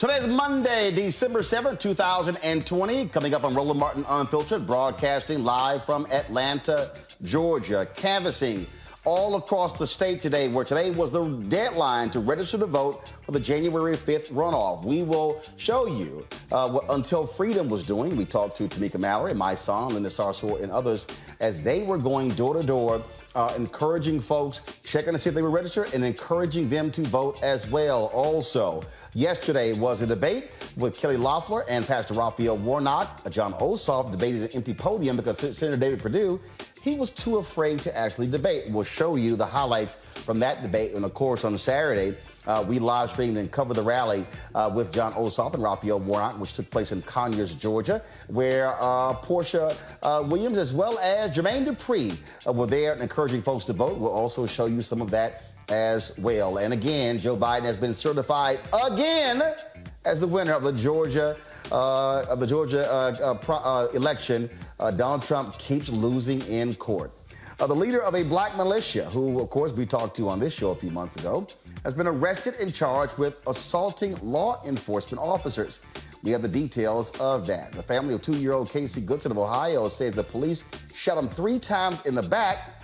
Today's Monday, December 7th, 2020. Coming up on Roland Martin Unfiltered, broadcasting live from Atlanta, Georgia, canvassing all across the state today, where today was the deadline to register to vote for the January 5th runoff. We will show you what Until Freedom was doing. We talked to Tamika Mallory, my son, Linda Sarsour, and others as they were going door to door, encouraging folks, checking to see if they were registered and encouraging them to vote as well. Also, yesterday was a debate with Kelly Loeffler and Pastor Raphael Warnock. John Osof debated an empty podium because Senator David Perdue, he was too afraid to actually debate. We'll show you the highlights from that debate. And of course, on Saturday, we live streamed and covered the rally with John Osof and Raphael Warnock, which took place in Conyers, Georgia, where Portia Williams as well as Jermaine Dupree were there and encouraging folks to vote. We'll also show you some of that as well. And again, Joe Biden has been certified again as the winner of the Georgia election. Donald Trump keeps losing in court. The leader of a black militia, who, of course, we talked to on this show a few months ago, has been arrested and charged with assaulting law enforcement officers. We have the details of that. The family of 2-year-old Casey Goodson of Ohio says the police shot him 3 times in the back,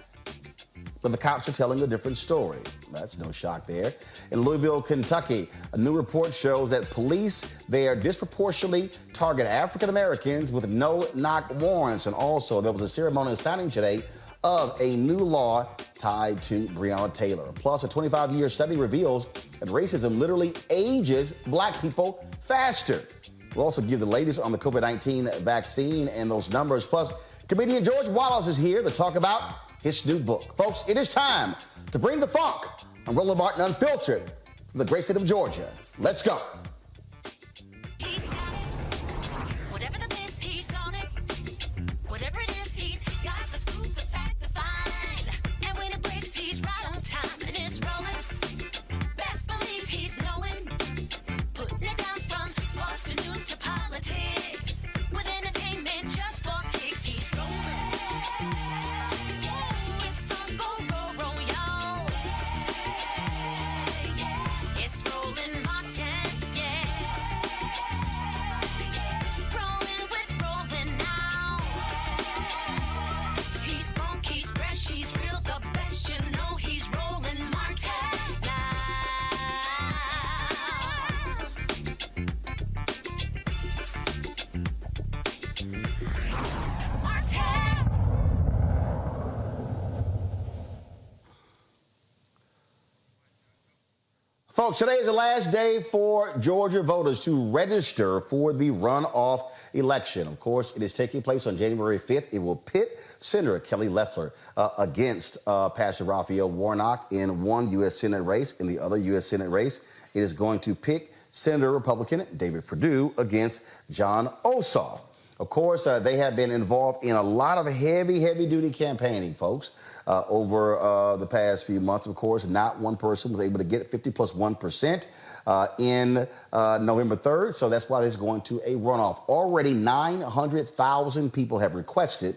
but the cops are telling a different story. That's no shock there. In Louisville, Kentucky, a new report shows that police there disproportionately target African Americans with no-knock warrants. And also, there was a ceremonial signing today of a new law tied to Breonna Taylor. Plus, a 25-year study reveals that racism literally ages black people faster. We'll also give the latest on the COVID-19 vaccine and those numbers. Plus, comedian George Wallace is here to talk about his new book. Folks, it is time to bring the funk on Roland Martin Unfiltered from the great state of Georgia. Let's go. He's got it. Whatever the miss, he's on it. Whatever it is, he's got the scoop, the fact, the find. And when it breaks, he's right on time and it's rolling. Best believe he's knowing. Putting it down from sports to news to politics. With entertainment just for kicks, he's rolling. It's on go, roll, y'all. It's Roland Martin, yeah. Rolling with Roland now. He's funk, he's fresh, he's real, the best, you know he's Roland Martin now. Martin. Folks, today is the last day for Georgia voters to register for the runoff election. Of course, it is taking place on January 5th. It will pit Senator Kelly Loeffler against Pastor Raphael Warnock in one U.S. Senate race. In the other U.S. Senate race, it is going to pick Senator Republican David Perdue against John Osof. Of course, they have been involved in a lot of heavy-duty campaigning, folks, over the past few months. Of course, not one person was able to get 50 plus 1% in November 3rd, so that's why there's going to a runoff. Already 900,000 people have requested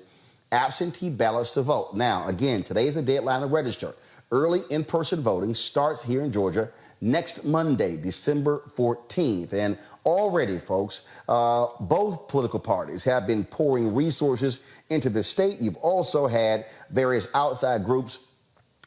absentee ballots to vote. Now, again, today is the deadline to register. Early in-person voting starts here in Georgia next Monday, December 14th. And already, folks, both political parties have been pouring resources into the state. You've also had various outside groups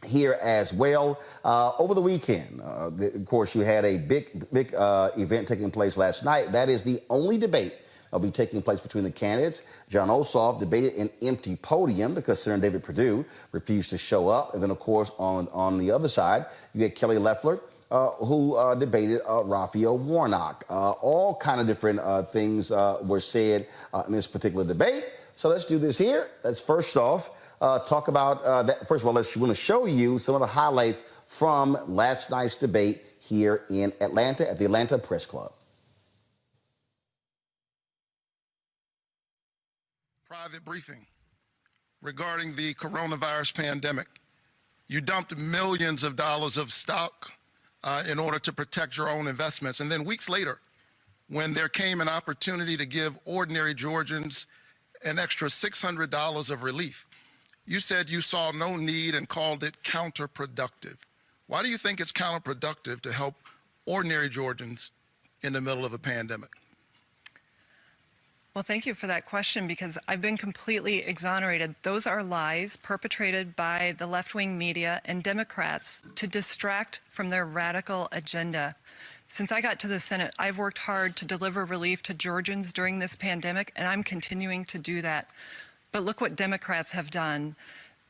here as well. Over the weekend, of course, you had a big event taking place last night. That is the only debate that'll be taking place between the candidates. John Osof debated an empty podium because Senator David Perdue refused to show up. And then, of course, on the other side, you had Kelly Loeffler, who debated Raphael Warnock. All kind of different things were said in this particular debate. So let's do this here. Let's first off talk about that. First of all, want to show you some of the highlights from last night's debate here in Atlanta at the Atlanta Press Club. Private briefing regarding the coronavirus pandemic. You dumped millions of dollars of stock in order to protect your own investments. And then weeks later, when there came an opportunity to give ordinary Georgians an extra $600 of relief, you said you saw no need and called it counterproductive. Why do you think it's counterproductive to help ordinary Georgians in the middle of a pandemic? Well, thank you for that question, because I've been completely exonerated. Those are lies perpetrated by the left-wing media and Democrats to distract from their radical agenda. Since I got to the Senate, I've worked hard to deliver relief to Georgians during this pandemic, and I'm continuing to do that. But look what Democrats have done.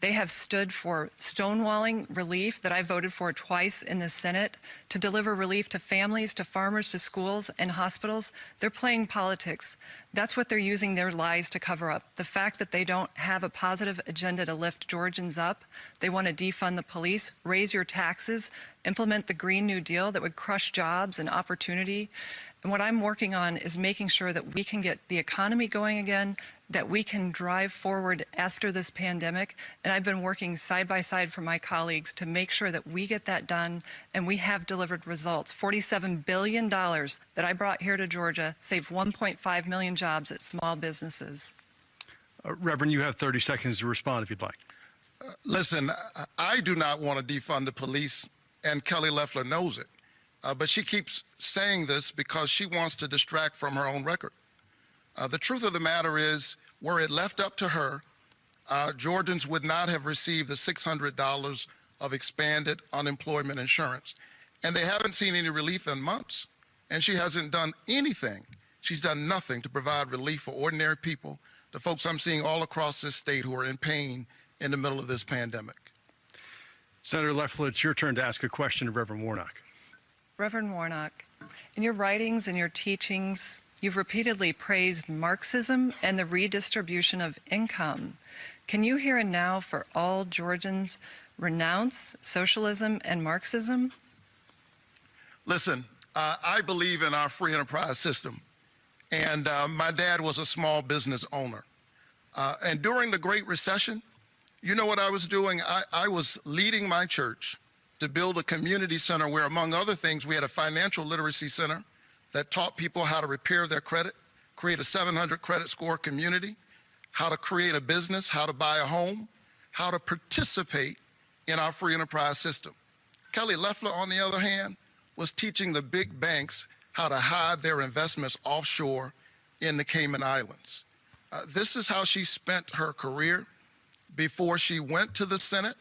They have stood for stonewalling relief that I voted for twice in the Senate, to deliver relief to families, to farmers, to schools and hospitals. They're playing politics. That's what they're using their lies to cover up. The fact that they don't have a positive agenda to lift Georgians up. They want to defund the police, raise your taxes, implement the Green New Deal that would crush jobs and opportunity. And what I'm working on is making sure that we can get the economy going again, that we can drive forward after this pandemic. And I've been working side by side for my colleagues to make sure that we get that done, and we have delivered results. $47 billion that I brought here to Georgia saved 1.5 million jobs at small businesses. Reverend, you have 30 seconds to respond if you'd like. Listen, I do not want to defund the police, and Kelly Loeffler knows it. But she keeps saying this because she wants to distract from her own record. The truth of the matter is, were it left up to her, Georgians would not have received the $600 of expanded unemployment insurance. And they haven't seen any relief in months. And she hasn't done anything. She's done nothing to provide relief for ordinary people, the folks I'm seeing all across this state who are in pain in the middle of this pandemic. Senator Loeffler, it's your turn to ask a question of Reverend Warnock. Reverend Warnock, in your writings and your teachings, you've repeatedly praised Marxism and the redistribution of income. Can you here and now, for all Georgians, renounce socialism and Marxism? Listen, I believe in our free enterprise system. And my dad was a small business owner. And during the Great Recession, you know what I was doing? I was leading my church to build a community center where, among other things, we had a financial literacy center that taught people how to repair their credit, create a 700 credit score community, how to create a business, how to buy a home, how to participate in our free enterprise system. Kelly Loeffler, on the other hand, was teaching the big banks how to hide their investments offshore in the Cayman Islands. This is how she spent her career before she went to the Senate.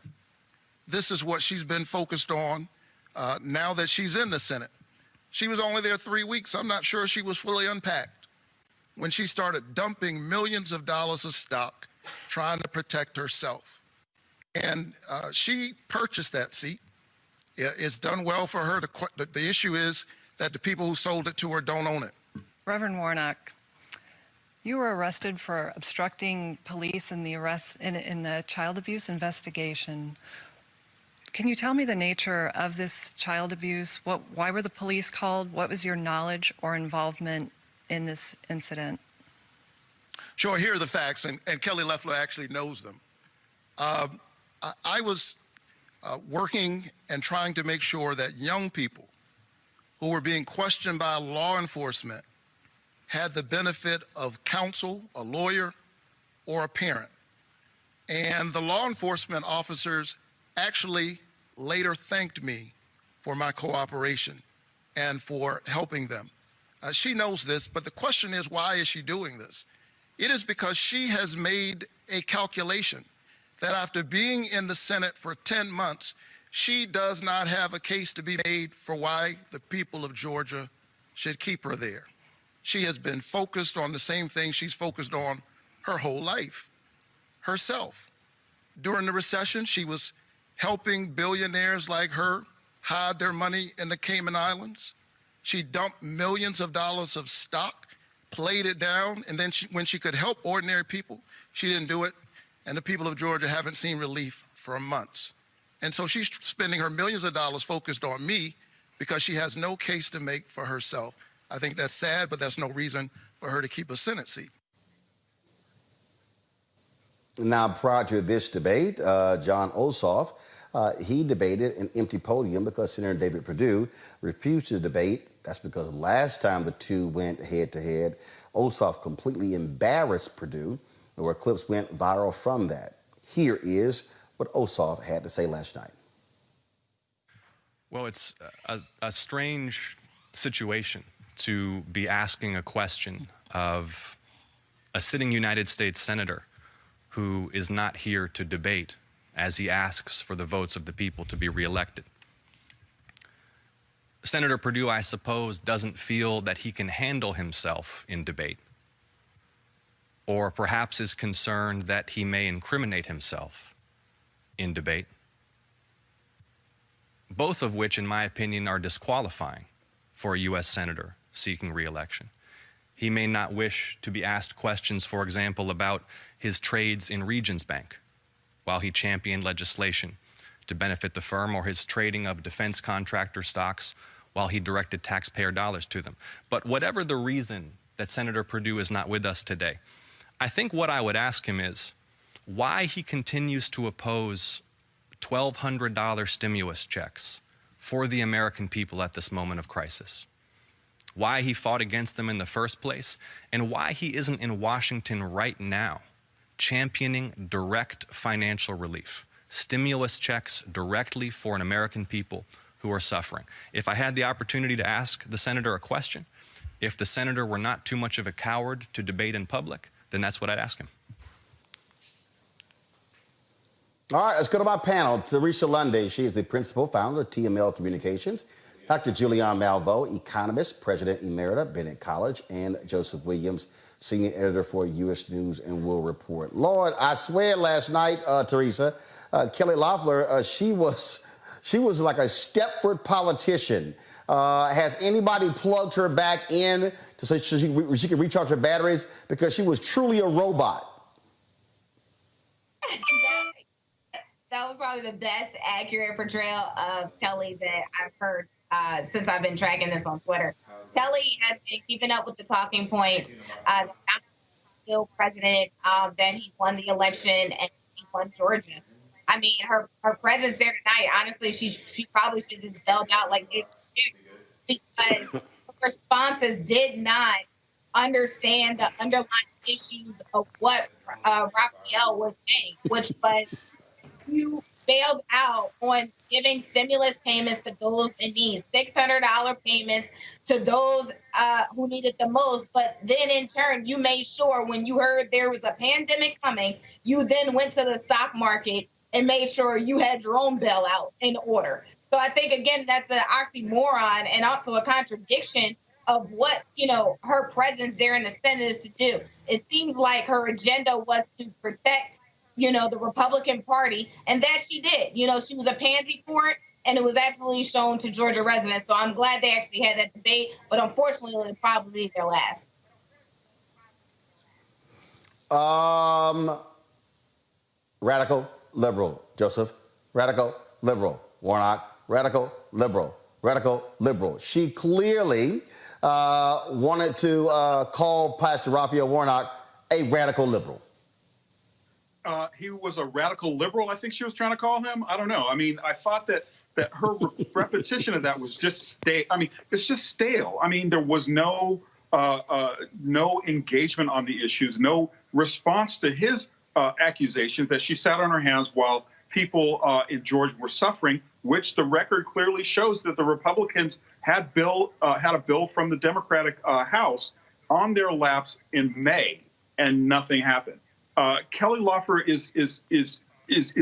This is what she's been focused on now that she's in the Senate. She was only there 3 weeks. I'm not sure she was fully unpacked when she started dumping millions of dollars of stock trying to protect herself. And she purchased that seat. It's done well for her. The issue is that the people who sold it to her don't own it. Reverend Warnock, you were arrested for obstructing police in the child abuse investigation. Can you tell me the nature of this child abuse? Why were the police called? What was your knowledge or involvement in this incident? Sure, here are the facts, and Kelly Loeffler actually knows them. I was working and trying to make sure that young people who were being questioned by law enforcement had the benefit of counsel, a lawyer, or a parent. And the law enforcement officers actually later thanked me for my cooperation and for helping them. She knows this, but the question is, why is she doing this? It is because she has made a calculation that after being in the Senate for 10 months, she does not have a case to be made for why the people of Georgia should keep her there. She has been focused on the same thing she's focused on her whole life, herself. During the recession, she was helping billionaires like her hide their money in the Cayman Islands. She dumped millions of dollars of stock, played it down, and then when she could help ordinary people, she didn't do it. And the people of Georgia haven't seen relief for months. And so she's spending her millions of dollars focused on me because she has no case to make for herself. I think that's sad, but that's no reason for her to keep a Senate seat. Now, prior to this debate, John Osof, he debated an empty podium because Senator David Perdue refused to debate. That's because last time the two went head-to-head, Osof completely embarrassed Perdue, where clips went viral from that. Here is what Osof had to say last night. Well, it's a strange situation to be asking a question of a sitting United States senator who is not here to debate as he asks for the votes of the people to be reelected. Senator Perdue, I suppose, doesn't feel that he can handle himself in debate, or perhaps is concerned that he may incriminate himself in debate, both of which, in my opinion, are disqualifying for a U.S. senator seeking re-election. He may not wish to be asked questions, for example, about his trades in Regions Bank while he championed legislation to benefit the firm, or his trading of defense contractor stocks while he directed taxpayer dollars to them. But whatever the reason that Senator Perdue is not with us today, I think what I would ask him is why he continues to oppose $1,200 stimulus checks for the American people at this moment of crisis, why he fought against them in the first place, and why he isn't in Washington right now championing direct financial relief, stimulus checks directly for an American people who are suffering. If I had the opportunity to ask the senator a question, if the senator were not too much of a coward to debate in public, then that's what I'd ask him. All right, let's go to my panel. Teresa Lundy, she is the principal founder of TML Communications. Dr. Julianne Malveaux, economist, president emerita, Bennett College, and Joseph Williams, senior editor for U.S. News and World Report. Lord, I swear last night, Teresa, Kelly Loeffler, she was like a Stepford politician. Has anybody plugged her back in to say she can recharge her batteries? Because she was truly a robot. That was probably the best accurate portrayal of Kelly that I've heard since I've been tracking this on Twitter. Kelly has been keeping up with the talking points. Still president, that he won the election and he won Georgia. I mean, her presence there tonight, honestly, she probably should just bailed out like this, because her responses did not understand the underlying issues of what Raphael was saying, which was you bailed out on giving stimulus payments to those in need, $600 payments to those who needed the most. But then in turn, you made sure when you heard there was a pandemic coming, you then went to the stock market and made sure you had your own bailout in order. So I think, again, that's an oxymoron and also a contradiction of what, her presence there in the Senate is to do. It seems like her agenda was to protect the Republican Party, and that she did. She was a pansy for it, and it was absolutely shown to Georgia residents. So I'm glad they actually had that debate, but unfortunately, it'll probably be their last. Radical liberal, Joseph. Radical liberal, Warnock. Radical liberal, radical liberal. She clearly wanted to call Pastor Raphael Warnock a radical liberal. He was a radical liberal, I think she was trying to call him. I don't know. I mean, I thought that her repetition of that was just stale. I mean, it's just stale. I mean, there was no engagement on the issues, no response to his accusations that she sat on her hands while people in Georgia were suffering, which the record clearly shows that the Republicans had a bill from the Democratic House on their laps in May, and nothing happened. Kelly Loeffler is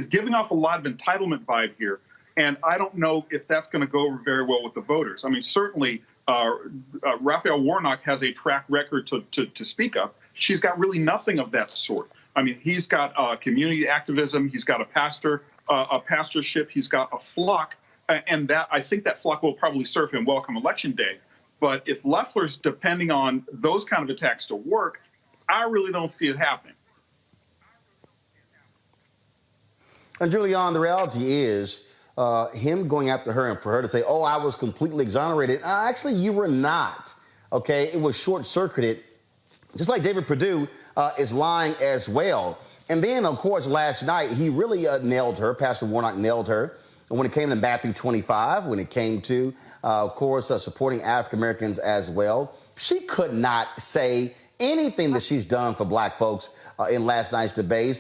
giving off a lot of entitlement vibe here, and I don't know if that's going to go over very well with the voters. I mean, certainly Raphael Warnock has a track record to speak of. She's got really nothing of that sort. I mean, he's got community activism, he's got a pastorship, he's got a flock, and that I think that flock will probably serve him well come Election Day. But if Loeffler's depending on those kind of attacks to work, I really don't see it happening. And Julianne, the reality is him going after her and for her to say, oh, I was completely exonerated. Actually, you were not. Okay, it was short-circuited. Just like David Perdue is lying as well. And then, of course, last night, he really nailed her. Pastor Warnock nailed her. And when it came to Matthew 25, when it came to, of course, supporting African-Americans as well, she could not say anything that she's done for black folks in last night's debate.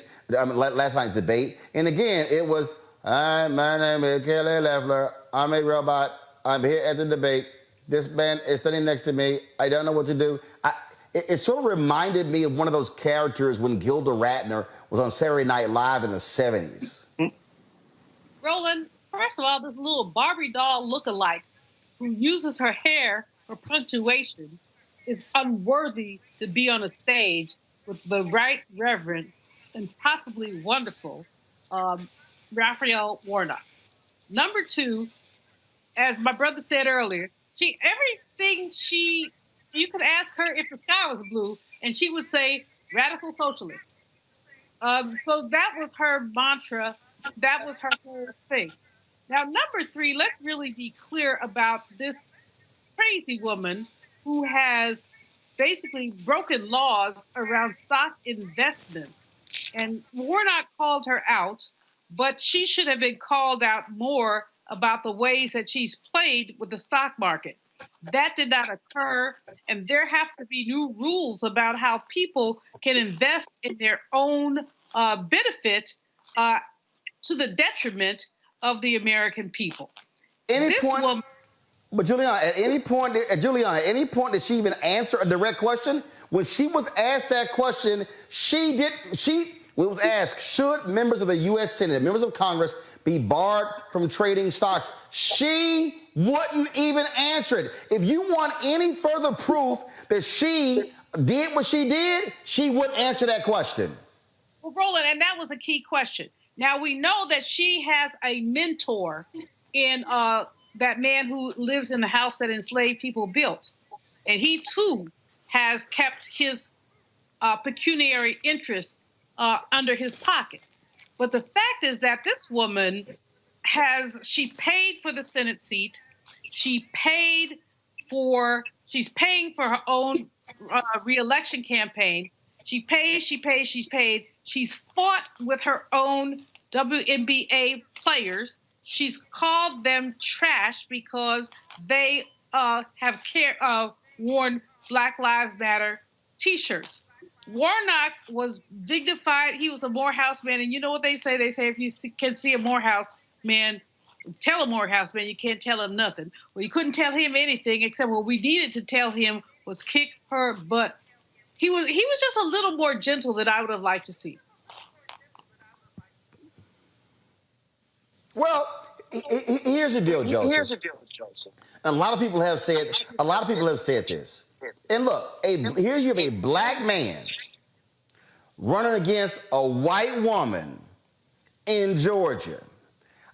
And again, it was, my name is Kelly Loeffler. I'm a robot. I'm here at the debate. This man is standing next to me. I don't know what to do. It sort of reminded me of one of those characters when Gilda Radner was on Saturday Night Live in the 70s. Roland, first of all, this little Barbie doll lookalike who uses her hair for punctuation is unworthy to be on a stage with the Right Reverend and possibly wonderful Raphael Warnock. Number two, as my brother said earlier, you could ask her if the sky was blue, and she would say radical socialist. So that was her mantra. That was her whole thing. Now, number three, let's really be clear about this crazy woman who has basically broken laws around stock investments. And Warnock called her out, but she should have been called out more about the ways that she's played with the stock market. That did not occur, and there have to be new rules about how people can invest in their own benefit to the detriment of the American people. But Juliana, at any point did she even answer a direct question? When she was asked that question, was asked, should members of the U.S. Senate, members of Congress, be barred from trading stocks? She wouldn't even answer it. If you want any further proof that she did what she did, she wouldn't answer that question. Well, Roland, and that was a key question. Now, we know that she has a mentor in that man who lives in the house that enslaved people built. And he, too, has kept his pecuniary interests under his pocket. But the fact is that this woman she paid for the Senate seat. She's paying for her own reelection campaign. She paid. She's fought with her own WNBA players. She's called them trash because they have worn Black Lives Matter T-shirts. Warnock was dignified. He was a Morehouse man. And you know what they say? They say if you can see a Morehouse man, tell a Morehouse man, you can't tell him nothing. Well, you couldn't tell him anything except what we needed to tell him was kick her butt. He was just a little more gentle than I would have liked to see. Well, here's the deal, Joseph. A lot of people have said this. And look, here you have a black man running against a white woman in Georgia.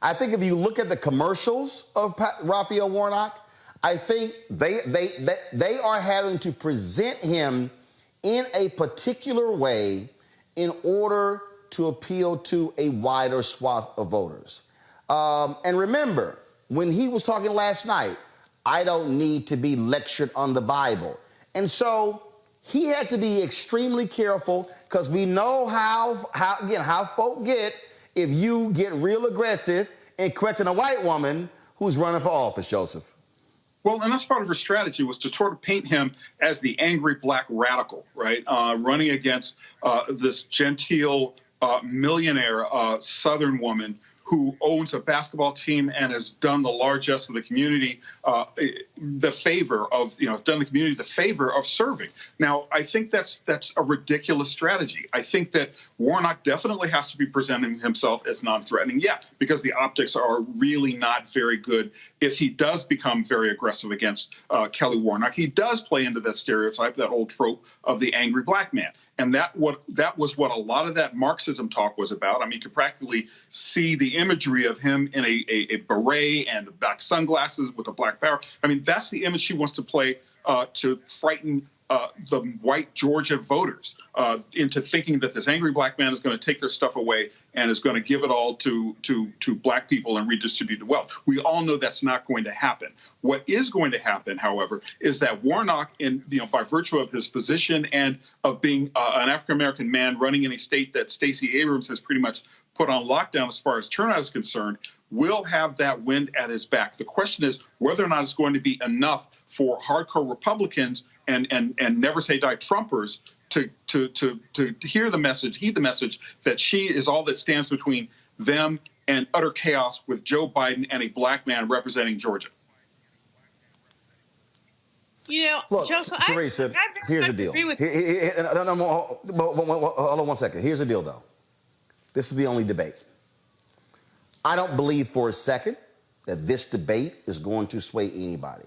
I think if you look at the commercials of Raphael Warnock, I think they are having to present him in a particular way in order to appeal to a wider swath of voters. And remember, when he was talking last night, I don't need to be lectured on the Bible. And so he had to be extremely careful because we know how folk get if you get real aggressive in correcting a white woman who's running for office, Joseph. Well, and that's part of her strategy was to sort of paint him as the angry black radical, right? Running against this genteel millionaire Southern woman who owns a basketball team and has done the largesse of the community the favor of serving. Now, I think that's a ridiculous strategy. I think that Warnock definitely has to be presenting himself as non-threatening, because the optics are really not very good. If he does become very aggressive against Kelly Warnock, he does play into that stereotype, that old trope of the angry black man. And that was what a lot of that Marxism talk was about. I mean, you could practically see the imagery of him in a beret and black sunglasses with a black power. I mean, that's the image she wants to play to frighten the white Georgia voters into thinking that this angry black man is going to take their stuff away and is going to give it all to black people and redistribute the wealth. We all know that's not going to happen. What is going to happen, however, is that Warnock, by virtue of his position and of being an African-American man running in a state that Stacey Abrams has pretty much put on lockdown as far as turnout is concerned, will have that wind at his back. The question is whether or not it's going to be enough for hardcore Republicans and never say die Trumpers to heed the message that she is all that stands between them and utter chaos with Joe Biden and a black man representing Georgia. You know, Look, Joseph, Teresa, I here's the much deal. agree with Hold on 1 second. Here's the deal, though. This is the only debate. I don't believe for a second that this debate is going to sway anybody.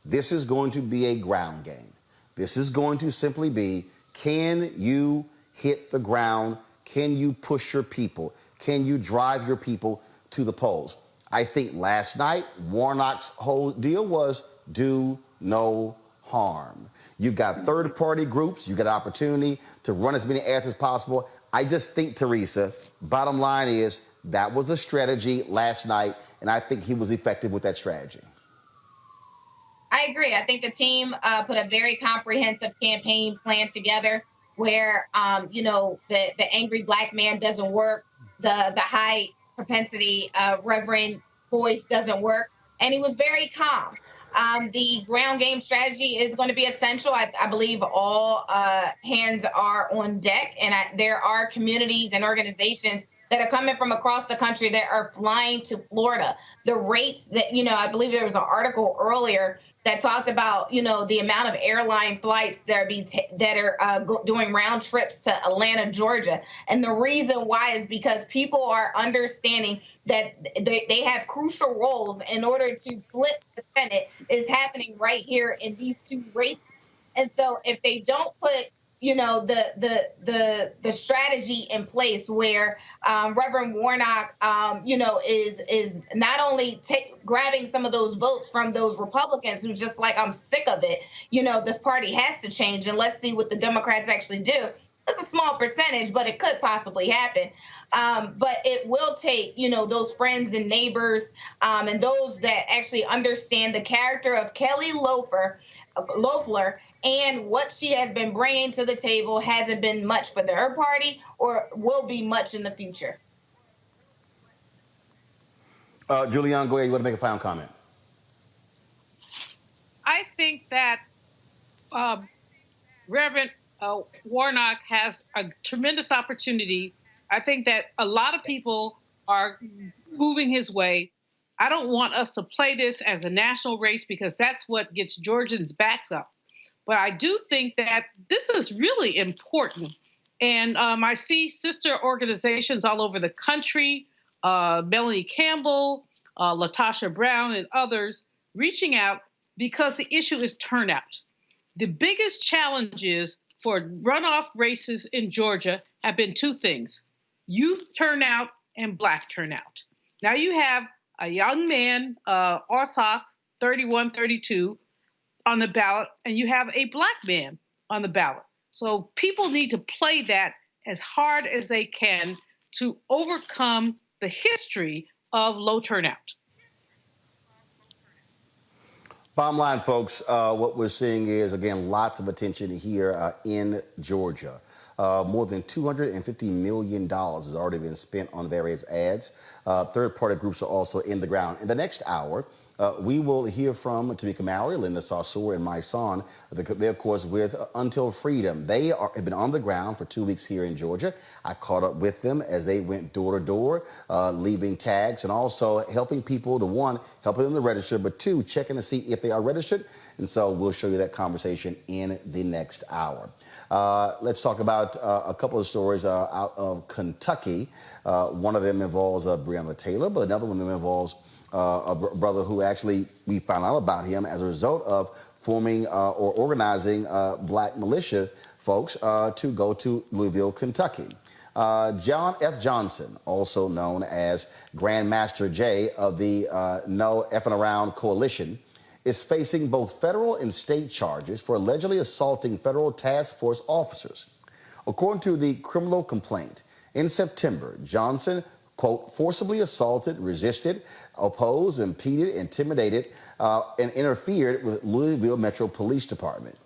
This is going to be a ground game. This is going to simply be, can you hit the ground? Can you push your people? Can you drive your people to the polls? I think last night, Warnock's whole deal was do no harm. You've got third-party groups. You've got an opportunity to run as many ads as possible. I just think, Teresa, bottom line is that was a strategy last night, and I think he was effective with that strategy. I agree. I think the team put a very comprehensive campaign plan together where, you know, the angry black man doesn't work, the high propensity reverend voice doesn't work, and he was very calm. The ground game strategy is going to be essential. I believe all hands are on deck, and there are communities and organizations that are coming from across the country that are flying to Florida. The rates that, you know, I believe there was an article earlier that talked about, you know, the amount of airline flights that are doing round trips to Atlanta, Georgia. And the reason why is because people are understanding that they have crucial roles in order to flip the Senate is happening right here in these two races. And so if they don't put, you know, the strategy in place where Reverend Warnock, you know, is not only grabbing some of those votes from those Republicans who just like, I'm sick of it, you know, this party has to change, and let's see what the Democrats actually do. It's a small percentage, but it could possibly happen. But it will take, you know, those friends and neighbors and those that actually understand the character of Kelly Loeffler, and what she has been bringing to the table hasn't been much for her party or will be much in the future. Julianne, go ahead. You want to make a final comment? I think that Reverend Warnock has a tremendous opportunity. I think that a lot of people are moving his way. I don't want us to play this as a national race because that's what gets Georgians' backs up. But I do think that this is really important. And I see sister organizations all over the country, Melanie Campbell, Latasha Brown, and others reaching out because the issue is turnout. The biggest challenges for runoff races in Georgia have been two things: youth turnout and black turnout. Now you have a young man, Osof, 31, 32, on the ballot, and you have a black man on the ballot. So people need to play that as hard as they can to overcome the history of low turnout. Bottom line, folks, what we're seeing is, again, lots of attention here in Georgia. More than $250 million has already been spent on various ads. Third-party groups are also in the ground. In the next hour, we will hear from Tamika Mallory, Linda Saussure, and my son. They're, of course, with Until Freedom. They have been on the ground for 2 weeks here in Georgia. I caught up with them as they went door to door, leaving tags and also helping people to, one, helping them to register, but two, checking to see if they are registered. And so we'll show you that conversation in the next hour. Let's talk about a couple of stories out of Kentucky. One of them involves Breonna Taylor, but another one involves a brother who actually we found out about him as a result of forming or organizing black militias folks to go to Louisville, Kentucky. John F. Johnson, also known as Grandmaster Jay of the No Effing Around Coalition, is facing both federal and state charges for allegedly assaulting federal task force officers. According to the criminal complaint, in September, Johnson, quote, forcibly assaulted, resisted, opposed, impeded, intimidated, and interfered with Louisville Metro Police Department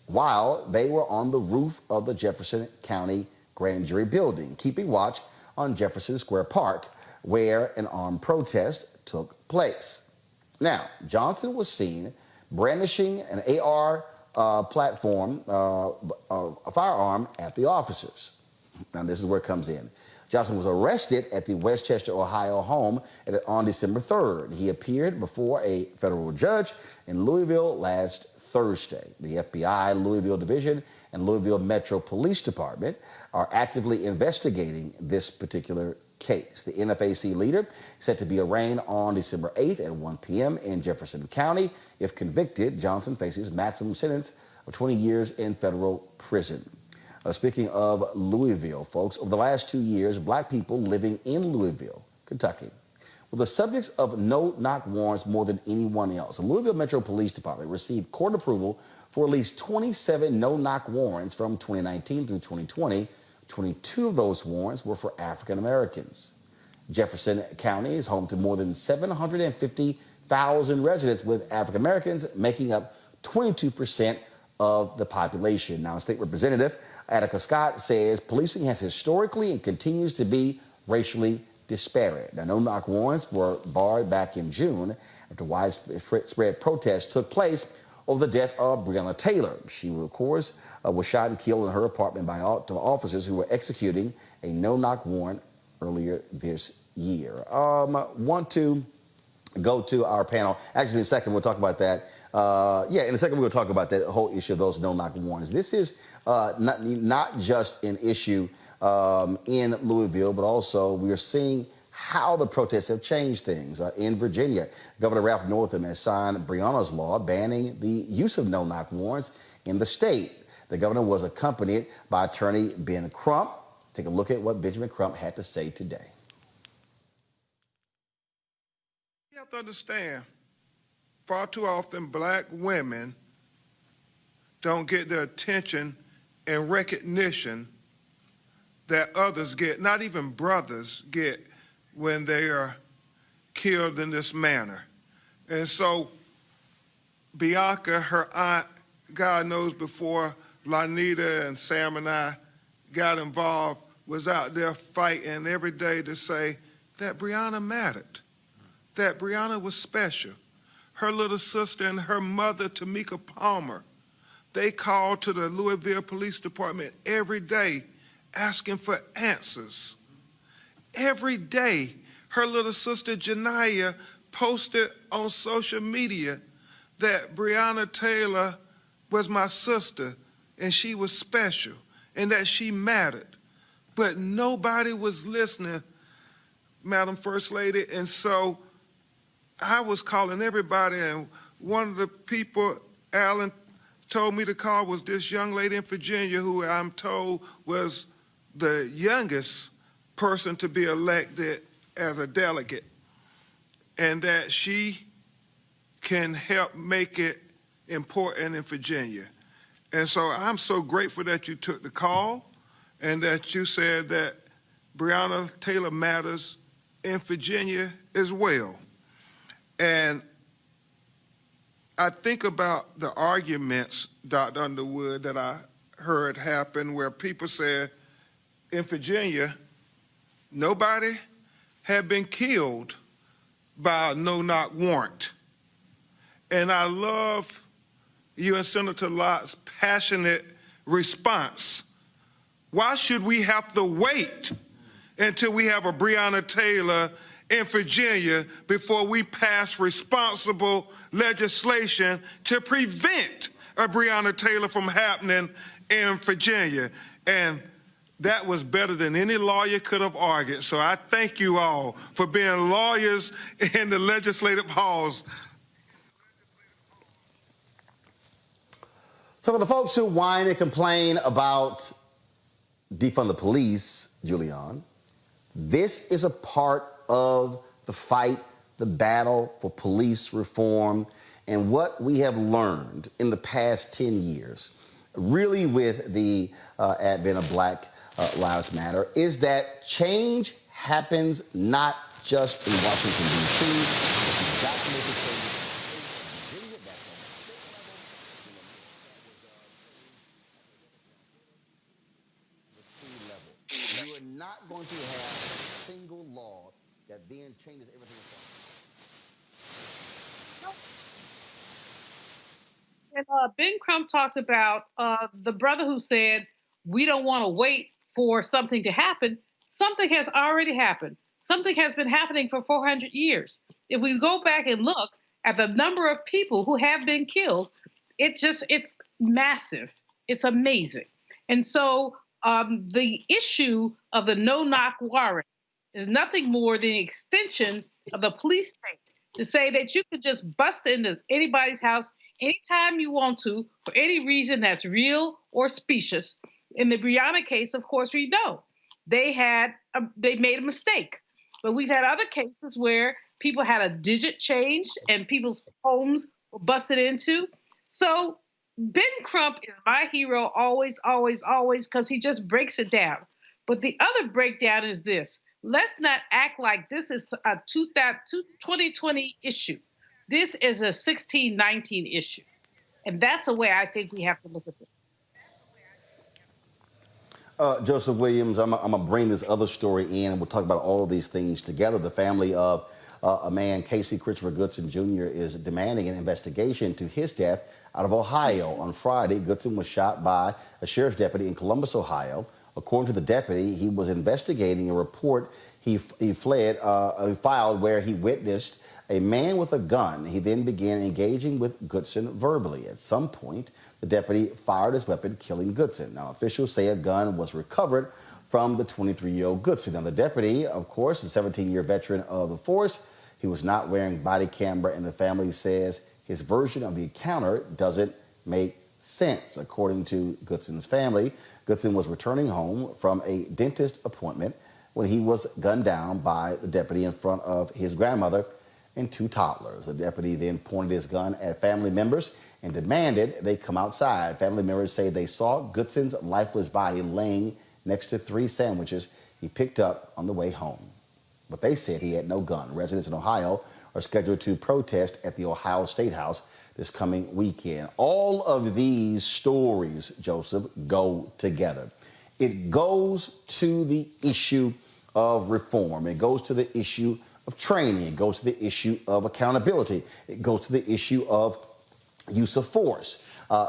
while they were on the roof of the Jefferson County Grand Jury building, keeping watch on Jefferson Square Park, where an armed protest took place. Now, Johnson was seen brandishing an AR platform, a firearm at the officers. Now, this is where it comes in. Johnson was arrested at the Westchester, Ohio home on December 3rd. He appeared before a federal judge in Louisville last Thursday. The FBI, Louisville Division, and Louisville Metro Police Department are actively investigating this particular case. The NFAC leader is set to be arraigned on December 8th at 1 p.m. in Jefferson County. If convicted, Johnson faces maximum sentence of 20 years in federal prison. Speaking of Louisville, folks, over the last 2 years, black people living in Louisville, Kentucky, were the subjects of no-knock warrants more than anyone else. The Louisville Metro Police Department received court approval for at least 27 no-knock warrants from 2019 through 2020. 22 of those warrants were for African Americans. Jefferson County is home to more than 750,000 residents, with African Americans making up 22% of the population. Now, State Representative Attica Scott says policing has historically and continues to be racially disparate. Now, no-knock warrants were barred back in June after widespread protests took place over the death of Breonna Taylor. She, of course, was shot and killed in her apartment by officers who were executing a no-knock warrant earlier this year. Want to go to our panel. Actually, in a second, we'll talk about that. In a second, we'll talk about that whole issue of those no-knock warrants. This is not just an issue in Louisville, but also we are seeing how the protests have changed things. In Virginia, Governor Ralph Northam has signed Breonna's law banning the use of no-knock warrants in the state. The governor was accompanied by attorney Ben Crump. Take a look at what Benjamin Crump had to say today. You have to understand, far too often black women don't get the attention and recognition that others get, not even brothers get, when they are killed in this manner. And so Bianca, her aunt, God knows before Lanita and Sam and I got involved, was out there fighting every day to say that Breonna mattered, that Breonna was special. Her little sister and her mother, Tamika Palmer, they called to the Louisville Police Department every day asking for answers. Every day, her little sister Janiyah posted on social media that Breonna Taylor was my sister and she was special and that she mattered. But nobody was listening, Madam First Lady, and so I was calling everybody, and one of the people Alan told me to call was this young lady in Virginia who I'm told was the youngest person to be elected as a delegate, and that she can help make it important in Virginia. And so I'm so grateful that you took the call and that you said that Breonna Taylor matters in Virginia as well. And I think about the arguments, Dr. Underwood, that I heard happen where people said in Virginia, nobody had been killed by a no-knock warrant. And I love you and Senator Lott's passionate response. Why should we have to wait until we have a Breonna Taylor in Virginia before we pass responsible legislation to prevent a Breonna Taylor from happening in Virginia? And that was better than any lawyer could have argued. So I thank you all for being lawyers in the legislative halls. So for the folks who whine and complain about defund the police, Julian, this is a part of the fight, the battle for police reform, and what we have learned in the past 10 years, really with the advent of Black Lives Matter, is that change happens not just in Washington, D.C., but you've got to make a change. You are not going to have a single law that then changes everything else. And Ben Crump talked about the brother who said, we don't want to wait for something to happen. Something has already happened. Something has been happening for 400 years. If we go back and look at the number of people who have been killed, it's massive. It's amazing. And so the issue of the no-knock warrant is nothing more than an extension of the police state to say that you can just bust into anybody's house anytime you want to for any reason that's real or specious. In the Breonna case, of course, we know they made a mistake. But we've had other cases where people had a digit changed and people's homes were busted into. So Ben Crump is my hero always, always, always, because he just breaks it down. But the other breakdown is this. Let's not act like this is a 2020 issue. This is a 1619 issue. And that's the way I think we have to look at this. Joseph Williams, I'm going to bring this other story in, and we'll talk about all of these things together. The family of a man, Casey Christopher Goodson Jr., is demanding an investigation to his death out of Ohio. On Friday, Goodson was shot by a sheriff's deputy in Columbus, Ohio. According to the deputy, he was investigating a report he filed where he witnessed a man with a gun. He then began engaging with Goodson verbally. At some point, the deputy fired his weapon, killing Goodson. Now, officials say a gun was recovered from the 23-year-old Goodson. Now, the deputy, of course, a 17-year veteran of the force, he was not wearing body camera, and the family says his version of the encounter doesn't make sense. According to Goodson's family, Goodson was returning home from a dentist appointment when he was gunned down by the deputy in front of his grandmother and two toddlers. The deputy then pointed his gun at family members and demanded they come outside. Family members say they saw Goodson's lifeless body laying next to 3 sandwiches he picked up on the way home. But they said he had no gun. Residents in Ohio are scheduled to protest at the Ohio State House this coming weekend. All of these stories, Joseph, go together. It goes to the issue of reform. It goes to the issue of training. It goes to the issue of accountability. It goes to the issue of use of force.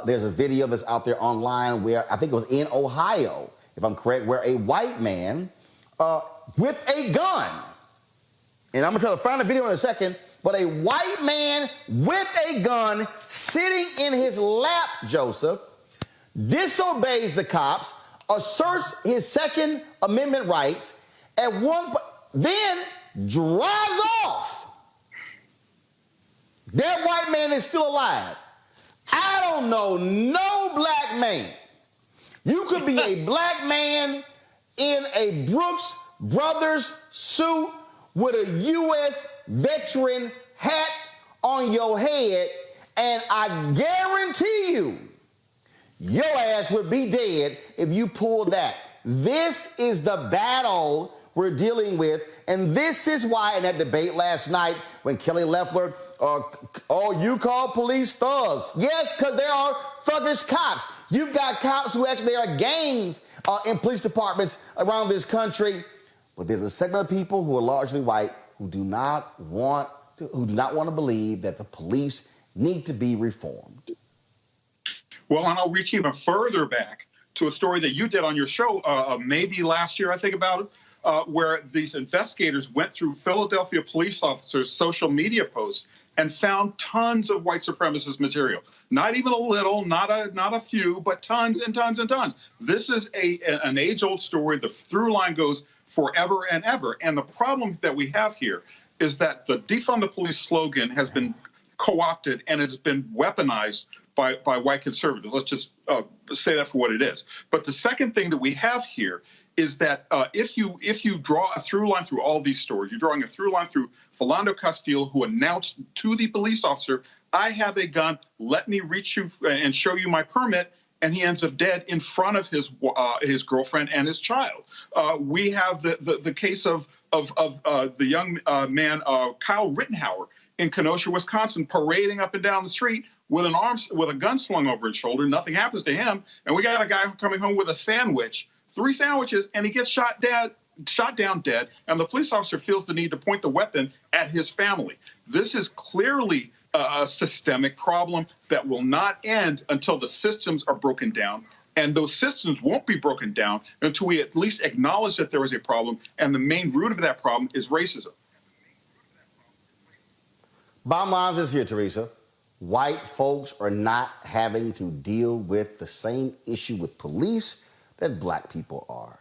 There's a video that's out there online where I think it was in Ohio, if I'm correct, where a white man with a gun, and I'm going to try to find the video in a second, but a white man with a gun sitting in his lap, Joseph, disobeys the cops, asserts his Second Amendment rights, then drives off. That white man is still alive. I don't know no black man. You could be a black man in a Brooks Brothers suit with a U.S. veteran hat on your head, and I guarantee you, your ass would be dead if you pulled that. This is the battle we're dealing with, and this is why in that debate last night when Kelly Loeffler, you call police thugs. Yes, because there are thuggish cops. You've got cops who actually are gangs in police departments around this country. But there's a segment of people who are largely white who do not want to believe that the police need to be reformed. Well, and I'll reach even further back to a story that you did on your show maybe last year, I think, about it, where these investigators went through Philadelphia police officers' social media posts and found tons of white supremacist material. Not even a little, not a few, but tons and tons and tons. This is an age-old story. The through line goes forever and ever. And the problem that we have here is that the defund the police slogan has been co-opted and it's been weaponized by white conservatives. Let's just say that for what it is. But the second thing that we have here is that if you draw a through line through all these stories, you're drawing a through line through Philando Castile, who announced to the police officer, I have a gun, let me reach you and show you my permit, and he ends up dead in front of his girlfriend and his child. We have the case of the young man, Kyle Rittenhauer, in Kenosha, Wisconsin, parading up and down the street with a gun slung over his shoulder. Nothing happens to him, and we got a guy coming home with a sandwich, 3 sandwiches, and he gets shot down dead, and the police officer feels the need to point the weapon at his family. This is clearly a systemic problem that will not end until the systems are broken down. And those systems won't be broken down until we at least acknowledge that there is a problem. And the main root of that problem is racism. Bottom line is here, Teresa. White folks are not having to deal with the same issue with police that black people are.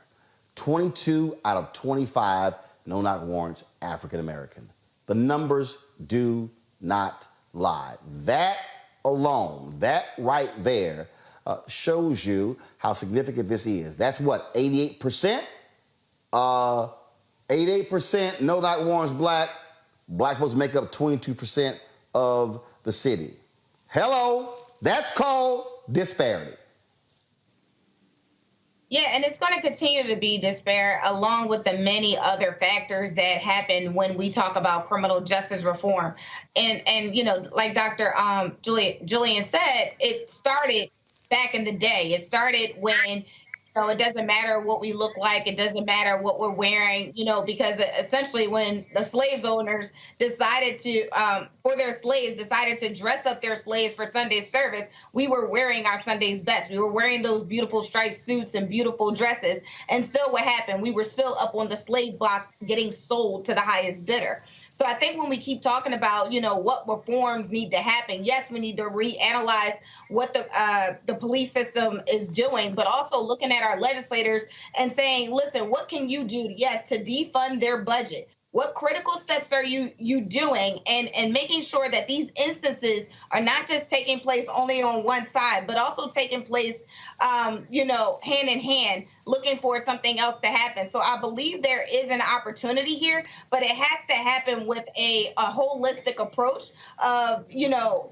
22 out of 25 no-knock warrants African American. The numbers do not lie. That alone, that right there, shows you how significant this is. That's what, 88%? 88% no-knock warrants black. Black folks make up 22% of the city. Hello, that's called disparity. Yeah, and it's going to continue to be disparate along with the many other factors that happen when we talk about criminal justice reform. And you know, like Dr. Julian said, it started back in the day. It started when, you know, it doesn't matter what we look like. It doesn't matter what we're wearing, you know, because essentially when the slaves owners decided to, for their slaves, decided to dress up their slaves for Sunday service, we were wearing our Sunday's best. We were wearing those beautiful striped suits and beautiful dresses. And so what happened? We were still up on the slave block getting sold to the highest bidder. So I think when we keep talking about, you know, what reforms need to happen, yes, we need to reanalyze what the police system is doing, but also looking at our legislators and saying, listen, what can you do, yes, to defund their budget? What critical steps are you doing and making sure that these instances are not just taking place only on one side, but also taking place, you know, hand in hand, looking for something else to happen. So I believe there is an opportunity here, but it has to happen with a holistic approach of, you know,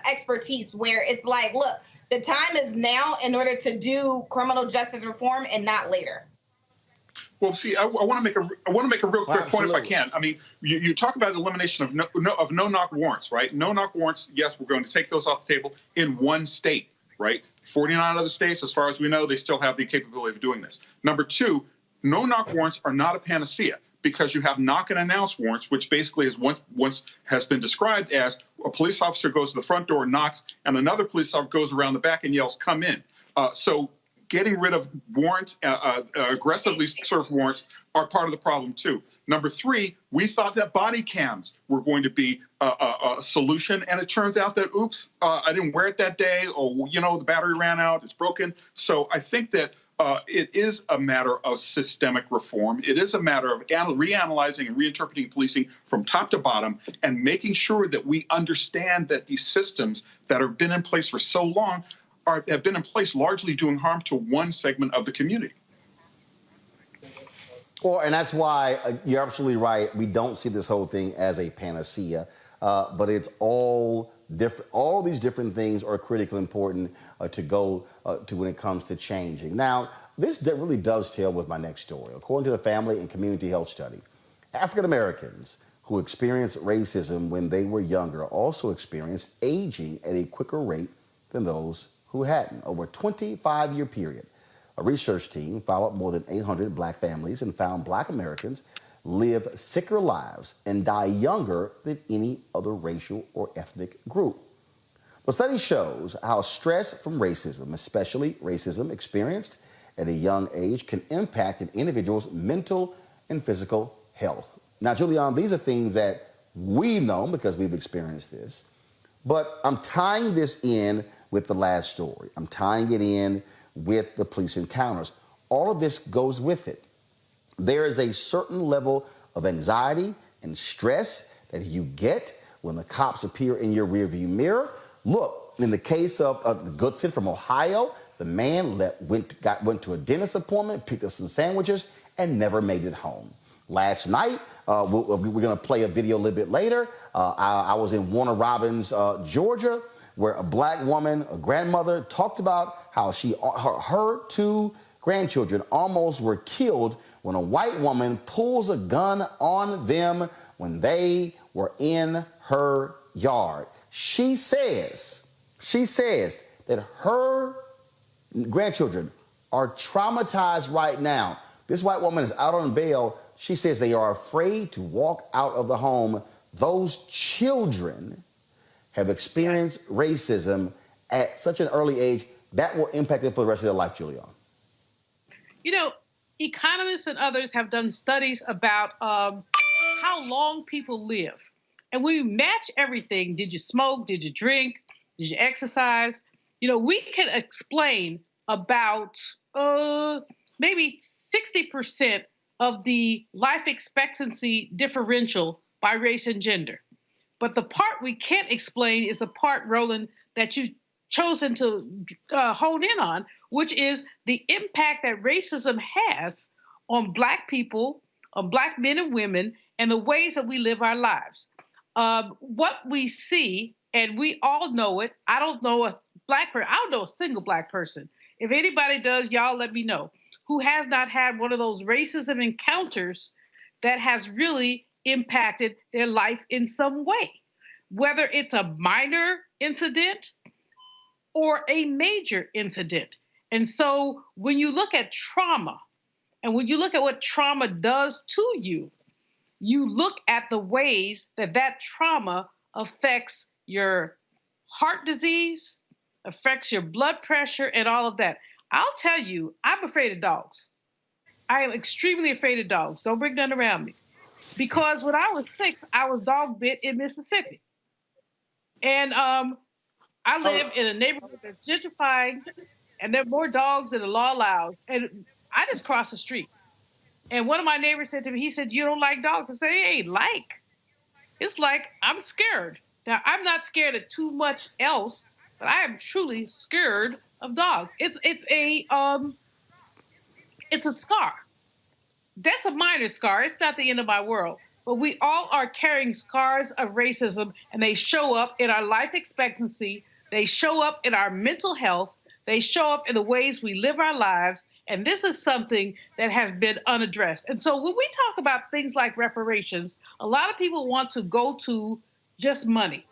expertise where it's like, look, the time is now in order to do criminal justice reform and not later. Well, see, I want to make a real quick point if I can. I mean, you talk about elimination of no-knock warrants, right? No-knock warrants. Yes, we're going to take those off the table in one state, right? 49 other states, as far as we know, they still have the capability of doing this. Number two, no-knock warrants are not a panacea because you have knock and announce warrants, which basically is once has been described as a police officer goes to the front door, knocks, and another police officer goes around the back and yells, "Come in." So getting rid of warrants, aggressively served warrants, are part of the problem too. Number three, we thought that body cams were going to be a solution, and it turns out that, oops, I didn't wear it that day, or, you know, the battery ran out, it's broken. So I think that it is a matter of systemic reform. It is a matter of reanalyzing and reinterpreting policing from top to bottom and making sure that we understand that these systems that have been in place for so long have been in place largely doing harm to one segment of the community. Well, and that's why you're absolutely right. We don't see this whole thing as a panacea, but it's all different. All these different things are critically important to go to when it comes to changing. Now, this really does dovetail with my next story. According to the Family and Community Health Study, African Americans who experienced racism when they were younger also experienced aging at a quicker rate than those who hadn't. Over a 25-year period, a research team followed more than 800 black families and found black Americans live sicker lives and die younger than any other racial or ethnic group. The study shows how stress from racism, especially racism experienced at a young age, can impact an individual's mental and physical health. Now, Julian, these are things that we know because we've experienced this, but I'm tying this in with the last story. I'm tying it in with the police encounters. All of this goes with it. There is a certain level of anxiety and stress that you get when the cops appear in your rearview mirror. Look, in the case of Goodson from Ohio, the man went to a dentist appointment, picked up some sandwiches, and never made it home. Last night, we're going to play a video a little bit later. I was in Warner Robins, Georgia, where a black woman, a grandmother, talked about how her two grandchildren almost were killed when a white woman pulls a gun on them when they were in her yard. She says that her grandchildren are traumatized right now. This white woman is out on bail. She says they are afraid to walk out of the home. Those children have experienced racism at such an early age that will impact them for the rest of their life, Julian. You know, economists and others have done studies about how long people live. And we match everything. Did you smoke? Did you drink? Did you exercise? We can explain about maybe 60% of the life expectancy differential by race and gender. But the part we can't explain is the part, Roland, that you've chosen to hone in on, which is the impact that racism has on Black people, on Black men and women, and the ways that we live our lives. What we see, and we all know it, I don't know a Black person, I don't know a single Black person. If anybody does, y'all let me know, who has not had one of those racism encounters that has really impacted their life in some way, whether it's a minor incident or a major incident. And so when you look at trauma, and when you look at what trauma does to you, you look at the ways that that trauma affects your heart disease, affects your blood pressure, and all of that. I'll tell you, I'm afraid of dogs. I am extremely afraid of dogs. Don't bring none around me. Because when I was 6, I was dog bit in Mississippi. And I live in a neighborhood that's gentrifying, and there are more dogs than the law allows. And I just crossed the street. And one of my neighbors said to me, he said, "You don't like dogs?" I said, "Hey, it's like I'm scared." Now, I'm not scared of too much else, but I am truly scared of dogs. It's a scar. That's a minor scar. It's not the end of my world. But we all are carrying scars of racism, and they show up in our life expectancy. They show up in our mental health. They show up in the ways we live our lives. And this is something that has been unaddressed. And so when we talk about things like reparations, a lot of people want to go to just money.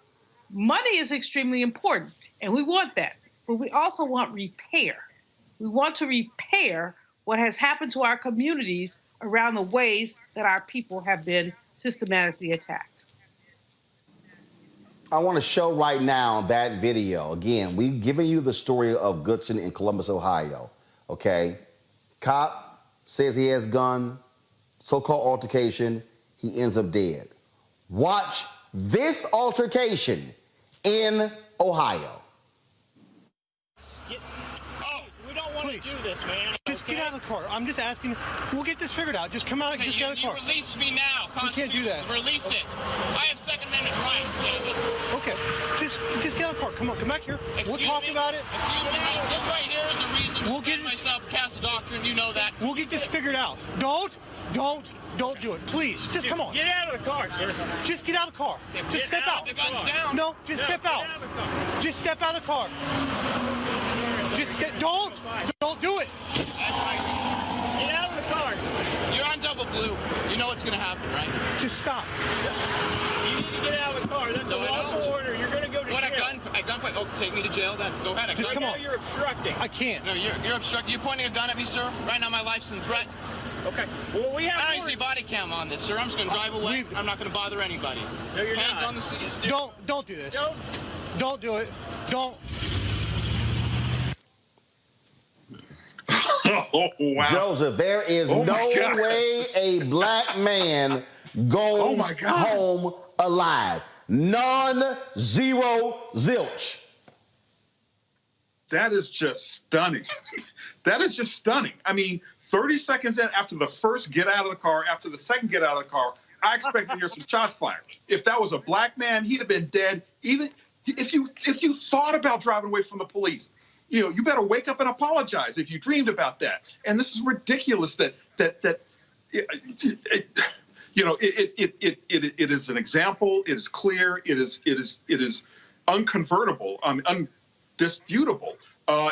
Money is extremely important, and we want that. But we also want repair. We want to repair what has happened to our communities around the ways that our people have been systematically attacked. I want to show right now that video. Again, we've given you the story of Goodson in Columbus, Ohio. Okay? Cop says he has gun, so-called altercation, he ends up dead. Watch this altercation in Ohio. We don't want to do this, man. Just get out of the car. I'm just asking. We'll get this figured out. Just come out and just get out of the car. You release me now. You can't do that. Release it. I have Second Amendment rights, David. Okay. Just get out of the car. Come on, come back here. We'll talk about it. Excuse me. This right here is the reason to defend myself, cast a doctrine. You know that. We'll get this figured out. Don't do it. Please. Just come on. Get out of the car, sir. Just get out of the car. Just step out. The gun's down. No, just step out. Just step out of the car. Don't do it. Get out of the car. You're on double blue. You know what's going to happen, right? Just stop. You need to get out of the car. That's a lawful order. You're going to go to jail. A gunpoint? Oh, take me to jail then. Go ahead. Just come on. You're obstructing. I can't. No, you're obstructing. You're pointing a gun at me, sir. Right now, my life's in threat. Okay. Well, we have. I don't see Bodycam on this, sir. I'm just going to drive away. I'm not going to bother anybody. No, you're Hands not. On the seat. Don't do this. Don't do it. Don't. Oh, wow. Joseph, there is no way a Black man goes home alive. None, zero, zilch. That is just stunning. That is just stunning. I mean, 30 seconds in, after the first get out of the car, after the second get out of the car, I expected to hear some shots fired. If that was a Black man, he'd have been dead. Even if you thought about driving away from the police, you better wake up and apologize if you dreamed about that. And this is ridiculous that it is an example. It is clear. It is unconvertible, undisputable,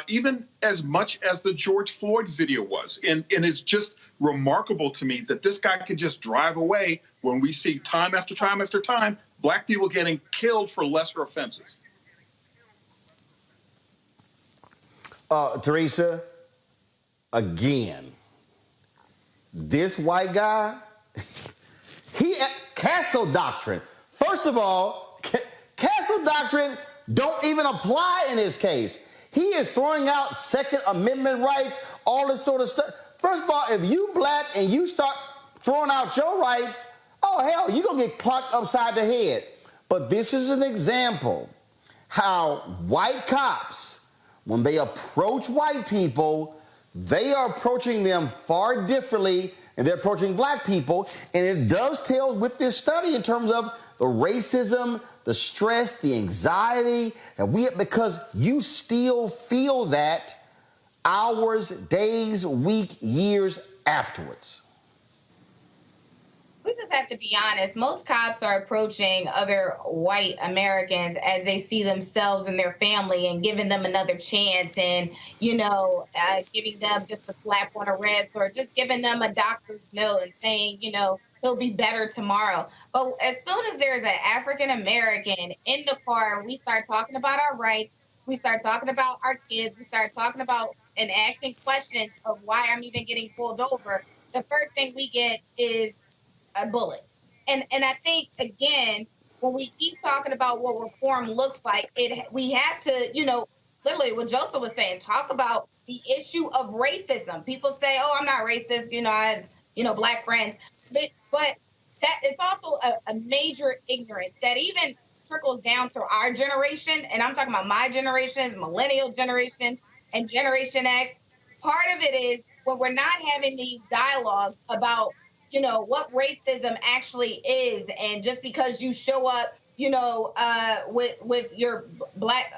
even as much as the George Floyd video was. And it's just remarkable to me that this guy could just drive away when we see time after time after time Black people getting killed for lesser offenses. Teresa, again, this white guy, Castle Doctrine. First of all, Castle Doctrine don't even apply in this case. He is throwing out Second Amendment rights, all this sort of stuff. First of all, if you Black and you start throwing out your rights, oh, hell, you're going to get clocked upside the head. But this is an example how white cops, when they approach white people, they are approaching them far differently and they're approaching black people. And it dovetails with this study in terms of the racism, the stress, the anxiety, and because you still feel that hours, days, week, years afterwards. We just have to be honest. Most cops are approaching other white Americans as they see themselves and their family and giving them another chance and, giving them just a slap on the wrist or just giving them a doctor's note and saying, he'll be better tomorrow. But as soon as there's an African American in the car, we start talking about our rights. We start talking about our kids. We start talking about and asking questions of why I'm even getting pulled over. The first thing we get is a bullet. And I think, again, when we keep talking about what reform looks like, we have to, literally what Joseph was saying, talk about the issue of racism. People say, oh, I'm not racist. I have, black friends. But that it's also a major ignorance that even trickles down to our generation. And I'm talking about my generation, millennial generation, and Generation X. Part of it is when we're not having these dialogues about what racism actually is. And just because you show up, with your black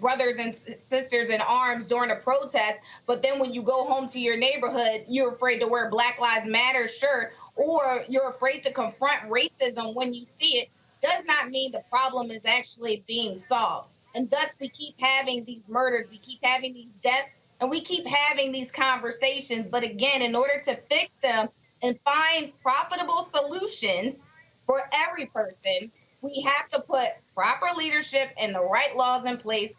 brothers and sisters in arms during a protest, but then when you go home to your neighborhood, you're afraid to wear Black Lives Matter shirt, or you're afraid to confront racism when you see it, does not mean the problem is actually being solved. And thus we keep having these murders, we keep having these deaths, and we keep having these conversations. But again, in order to fix them, and find profitable solutions for every person, we have to put proper leadership and the right laws in place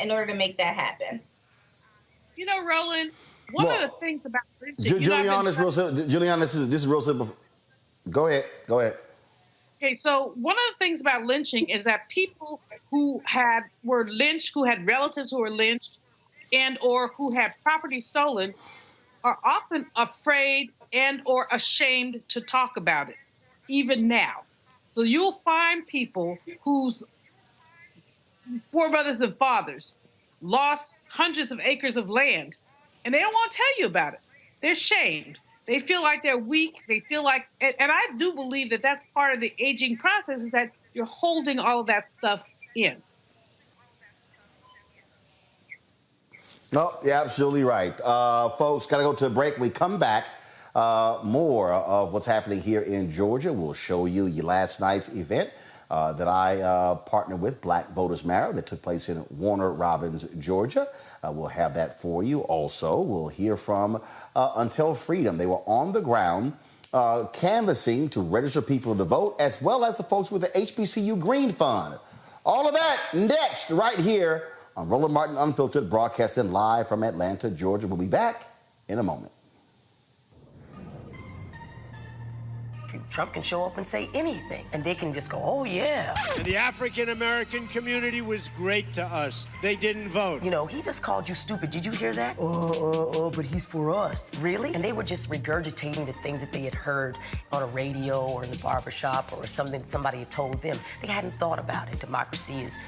in order to make that happen. Roland, one of the things about lynching... Juliana, this is real simple. Go ahead. Okay, so one of the things about lynching is that people who were lynched, who had relatives who were lynched, and or who had property stolen, are often afraid and or ashamed to talk about it, even now. So you'll find people whose foremothers and fathers lost hundreds of acres of land, and they don't want to tell you about it. They're ashamed. They feel like they're weak. They feel like, and I do believe that that's part of the aging process, is that you're holding all of that stuff in. No, you're absolutely right. Folks, got to go to a break. We come back. More of what's happening here in Georgia. We'll show you last night's event that I partnered with, Black Voters Matter, that took place in Warner Robins, Georgia. We'll have that for you. Also, we'll hear from Until Freedom. They were on the ground canvassing to register people to vote, as well as the folks with the HBCU Green Fund. All of that next, right here on Roland Martin Unfiltered, broadcasting live from Atlanta, Georgia. We'll be back in a moment. Trump can show up and say anything, and they can just go, oh, yeah. And the African-American community was great to us. They didn't vote. He just called you stupid. Did you hear that? But he's for us. Really? And they were just regurgitating the things that they had heard on a radio or in the barbershop or something that somebody had told them. They hadn't thought about it. Democracy is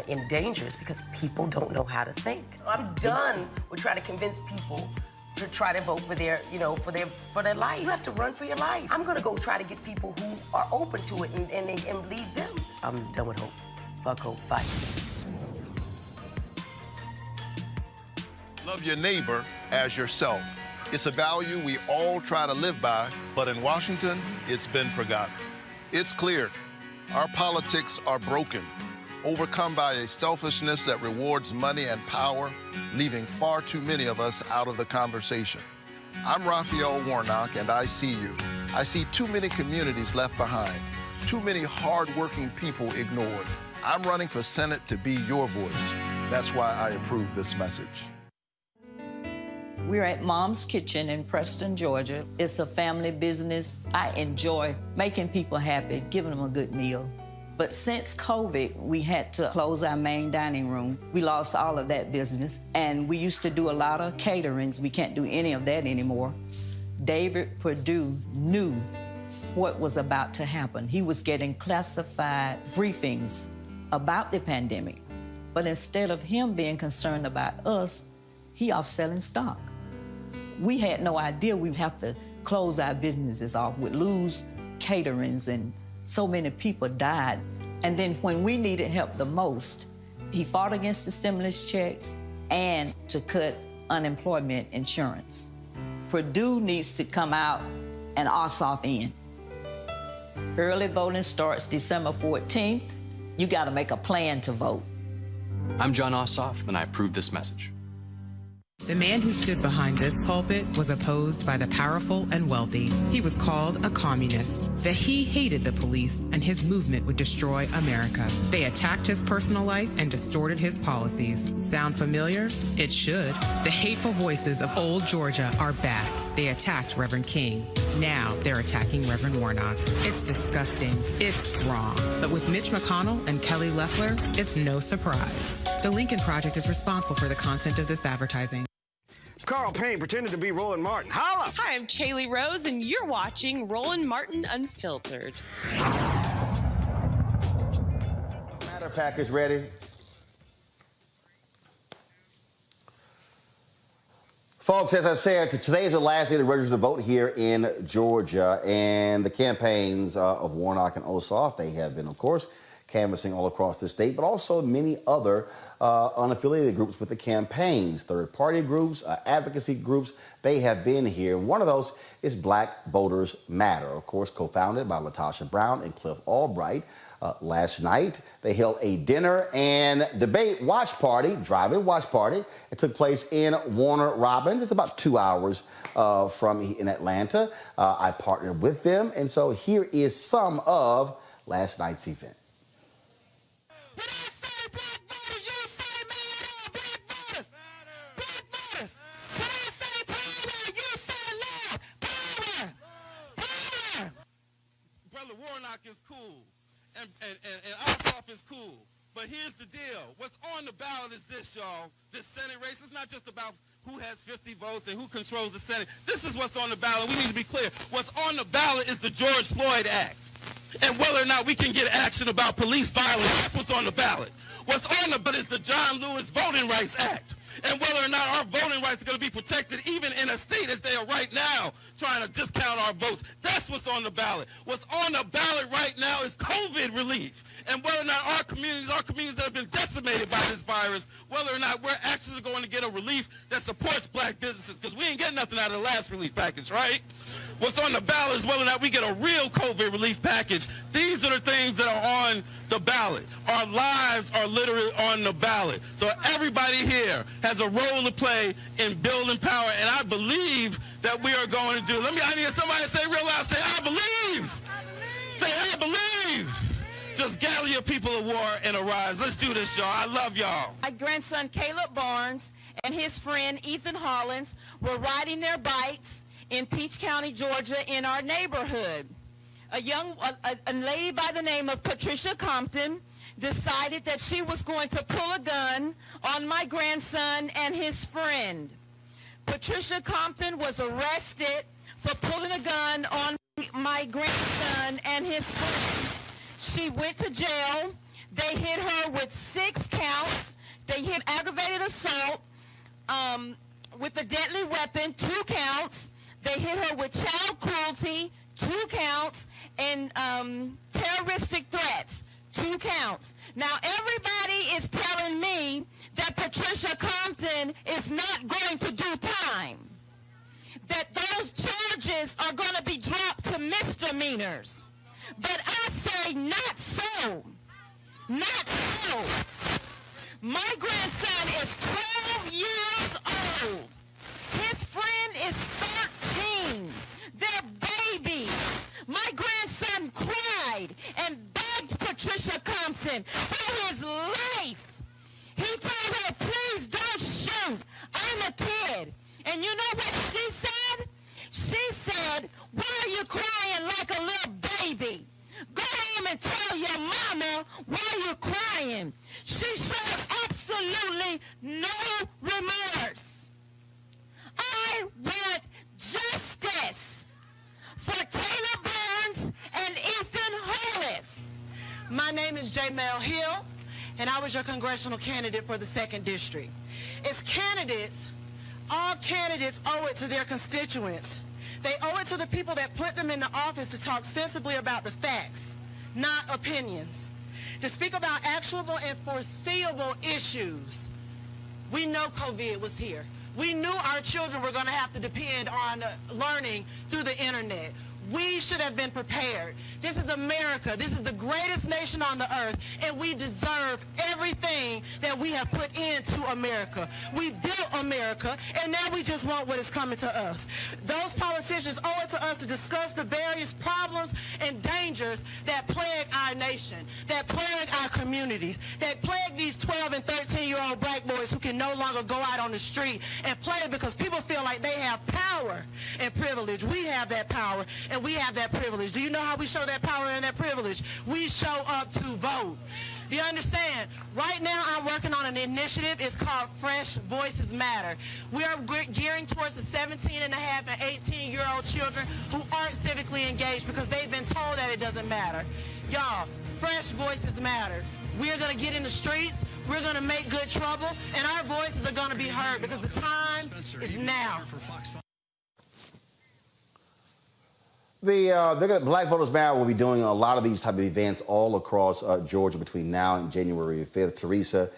in danger because people don't know how to think. I'm done with trying to convince people to try to vote for their, for their life. You have to run for your life. I'm gonna go try to get people who are open to it and lead them. I'm done with hope. Fuck hope. Bye. Love your neighbor as yourself. It's a value we all try to live by, but in Washington, it's been forgotten. It's clear our politics are broken, overcome by a selfishness that rewards money and power, leaving far too many of us out of the conversation. I'm Raphael Warnock, and I see you. I see too many communities left behind, too many hardworking people ignored. I'm running for Senate to be your voice. That's why I approve this message. We're at Mom's Kitchen in Preston, Georgia. It's a family business. I enjoy making people happy, giving them a good meal. But since COVID, we had to close our main dining room. We lost all of that business, and we used to do a lot of caterings. We can't do any of that anymore. David Perdue knew what was about to happen. He was getting classified briefings about the pandemic. But instead of him being concerned about us, he off selling stock. We had no idea we'd have to close our businesses off, we'd lose caterings, and so many people died. And then when we needed help the most, he fought against the stimulus checks and to cut unemployment insurance. Purdue needs to come out and Osof in. Early voting starts December 14th. You gotta make a plan to vote. I'm John Osof, and I approve this message. The man who stood behind this pulpit was opposed by the powerful and wealthy. He was called a communist, that he hated the police and his movement would destroy America. They attacked his personal life and distorted his policies. Sound familiar? It should. The hateful voices of old Georgia are back. They attacked Reverend King. Now they're attacking Reverend Warnock. It's disgusting. It's wrong. But with Mitch McConnell and Kelly Loeffler, it's no surprise. The Lincoln Project is responsible for the content of this advertising. Carl Payne pretended to be Roland Martin. Holla! Hi, I'm Chaley Rose, and you're watching Roland Martin Unfiltered. Matter package ready. Folks, as I said, today is the last day to register to vote here in Georgia, and the campaigns of Warnock and Osof, they have been, of course, canvassing all across the state, but also many other unaffiliated groups with the campaigns, third-party groups, advocacy groups. They have been here. One of those is Black Voters Matter, of course, co-founded by Latasha Brown and Cliff Albright. Last night, they held a dinner and debate watch party, drive-in watch party. It took place in Warner Robins. It's about 2 hours from in Atlanta. I partnered with them, and so here is some of last night's event. Warnock is cool, and Osof is cool. But here's the deal. What's on the ballot is this, y'all. This Senate race is not just about who has 50 votes and who controls the Senate. This is what's on the ballot. We need to be clear. What's on the ballot is the George Floyd Act. And whether or not we can get action about police violence, that's what's on the ballot. What's on the ballot is the John Lewis Voting Rights Act. And whether or not our voting rights are going to be protected even in a state as they are right now, trying to discount our votes. That's what's on the ballot. What's on the ballot right now is COVID relief. And whether or not our communities that have been decimated by this virus, whether or not we're actually going to get a relief that supports black businesses, because we ain't getting nothing out of the last relief package, right? What's on the ballot is whether or not we get a real COVID relief package. These are the things that are on the ballot. Our lives are literally on the ballot. So everybody here has a role to play in building power, and I believe that we are going to do. I need somebody to say real loud, say, I believe. Say, I believe. Just gather your people of war and arise. Let's do this, y'all. I love y'all. My grandson, Caleb Barnes, and his friend, Ethan Hollins, were riding their bikes in Peach County, Georgia, in our neighborhood. A lady by the name of Patricia Compton decided that she was going to pull a gun on my grandson and his friend. Patricia Compton was arrested for pulling a gun on my grandson and his friend. She went to jail. They hit her with 6 counts. They hit aggravated assault with a deadly weapon, 2 counts. They hit her with child cruelty, 2 counts, and terroristic threats, 2 counts. Now, everybody is telling me that Patricia Compton is not going to do time, that those charges are going to be dropped to misdemeanors. But I say not so. Not so. My grandson is 12 years old. His friend is 13. They're babies. My grandson cried and begged Patricia Compton for his life. He told her, please don't shoot. I'm a kid. And you know what she said? She said, why are you crying like a little baby? Go home and tell your mama why you're crying. She showed absolutely no remorse. I want justice for Caleb Barnes My name is J. Mel Hill, and I was your congressional candidate for the 2nd District. As candidates, all candidates owe it to their constituents. They owe it to the people that put them in the office to talk sensibly about the facts, not opinions. To speak about actual and foreseeable issues. We know COVID was here. We knew our children were going to have to depend on learning through the internet. We should have been prepared. This is America. This is the greatest nation on the earth, and we deserve everything that we have put into America. We built America, and now we just want what is coming to us. Those politicians owe it to us to discuss the various problems and dangers that plague our nation, that plague our communities, that plague these 12 and 13-year-old black boys who can no longer go out on the street and play because people feel like they have power and privilege. We have that power, and we have that privilege. Do you know how we show that power and that privilege? We show up to vote. Do you understand? Right now, I'm working on an initiative. It's called Fresh Voices Matter. We are gearing towards the 17 and a half and 18-year-old children who aren't civically engaged because they've been told that it doesn't matter. Y'all, Fresh Voices Matter. We're going to get in the streets. We're going to make good trouble, and our voices are going to be heard because the time is now. Black Voters Matter will be doing a lot of these type of events all across Georgia between now and January 5th. Teresa,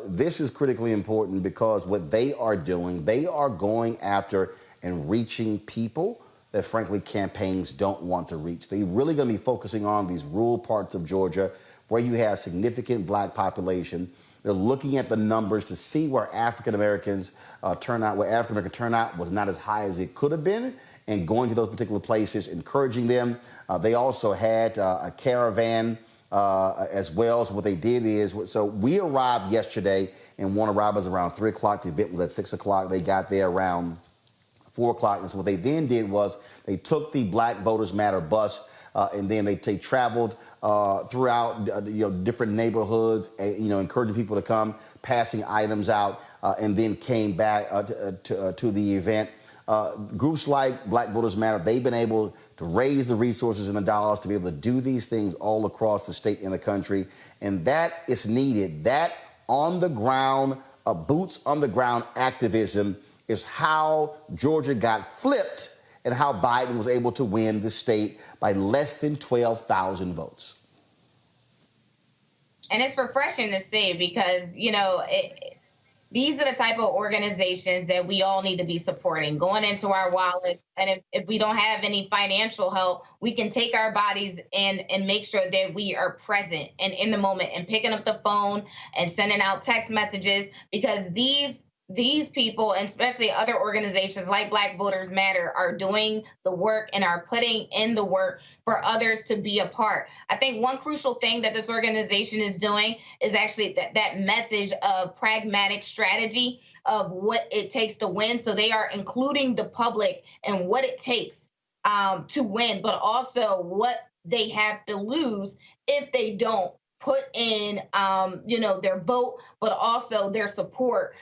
this is critically important because what they are doing, they are going after and reaching people that, frankly, campaigns don't want to reach. They're really going to be focusing on these rural parts of Georgia where you have significant black population. They're looking at the numbers to see where African Americans turnout was not as high as it could have been, and going to those particular places, encouraging them. They also had a caravan as well. So what they did is, so we arrived yesterday, and one arrived was around 3 o'clock. The event was at 6 o'clock. They got there around 4 o'clock. And so what they then did was they took the Black Voters Matter bus, and then they traveled throughout different neighborhoods, encouraging people to come, passing items out, and then came back to the event. Groups like Black Voters Matter, they've been able to raise the resources and the dollars to be able to do these things all across the state and the country. And that is needed. That on the ground, boots on the ground activism is how Georgia got flipped and how Biden was able to win the state by less than 12,000 votes. And it's refreshing to see because, these are the type of organizations that we all need to be supporting, going into our wallets. And if we don't have any financial help, we can take our bodies and make sure that we are present and in the moment and picking up the phone and sending out text messages, because these people, and especially other organizations like Black Voters Matter, are doing the work and are putting in the work for others to be a part. I think one crucial thing that this organization is doing is actually that message of pragmatic strategy of what it takes to win. So they are including the public and what it takes to win, but also what they have to lose if they don't put in, their vote, but also their support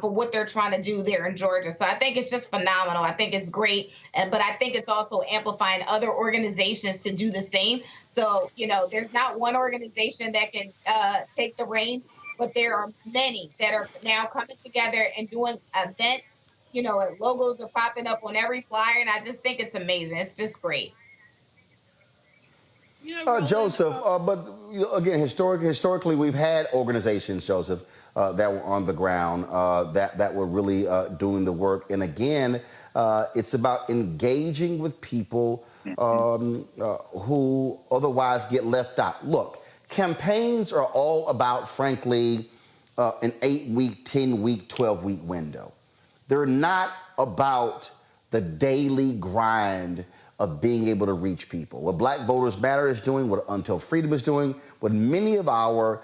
for what they're trying to do there in Georgia. So I think it's just phenomenal. I think it's great. But I think it's also amplifying other organizations to do the same. So, there's not one organization that can take the reins, but there are many that are now coming together and doing events. Logos are popping up on every flyer, and I just think it's amazing. It's just great. Joseph, but again, historically, we've had organizations, Joseph, that were on the ground, that were really doing the work. And again, it's about engaging with people who otherwise get left out. Look, campaigns are all about, frankly, an 8-week, 10-week, 12-week window. They're not about the daily grind of being able to reach people. What Black Voters Matter is doing, what Until Freedom is doing, what many of our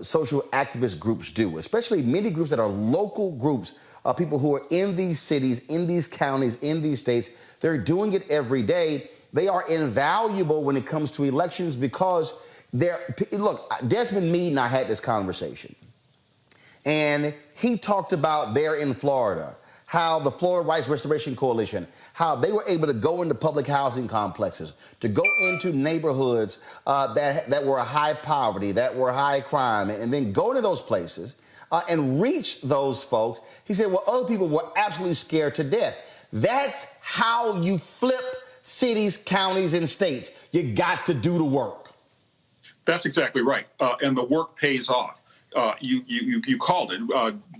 social activist groups do, especially many groups that are local groups, people who are in these cities, in these counties, in these states, they're doing it every day. They are invaluable when it comes to elections because look, Desmond Meade and I had this conversation, and he talked about there in Florida how the Florida Rights Restoration Coalition, how they were able to go into public housing complexes, to go into neighborhoods that were high poverty, that were high crime, and then go to those places and reach those folks. He said, well, other people were absolutely scared to death. That's how you flip cities, counties, and states. You got to do the work. That's exactly right. And the work pays off. You called it.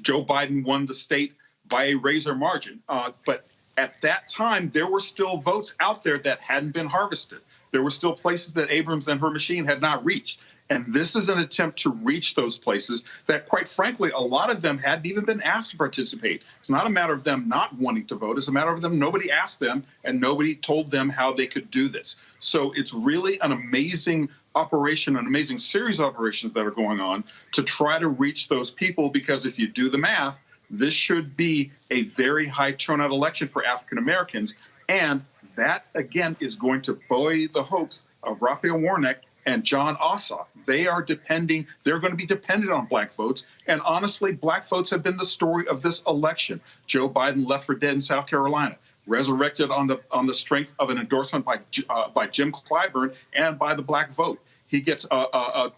Joe Biden won the state by a razor margin. But at that time, there were still votes out there that hadn't been harvested. There were still places that Abrams and her machine had not reached. And this is an attempt to reach those places that, quite frankly, a lot of them hadn't even been asked to participate. It's not a matter of them not wanting to vote. It's a matter of them, nobody asked them and nobody told them how they could do this. So it's really an amazing operation, an amazing series of operations that are going on to try to reach those people, because if you do the math, this should be a very high turnout election for African Americans. And that, again, is going to buoy the hopes of Raphael Warnock and John Ossoff. They're going to be dependent on black votes. And honestly, black votes have been the story of this election. Joe Biden left for dead in South Carolina, resurrected on the strength of an endorsement by Jim Clyburn and by the black vote. He gets a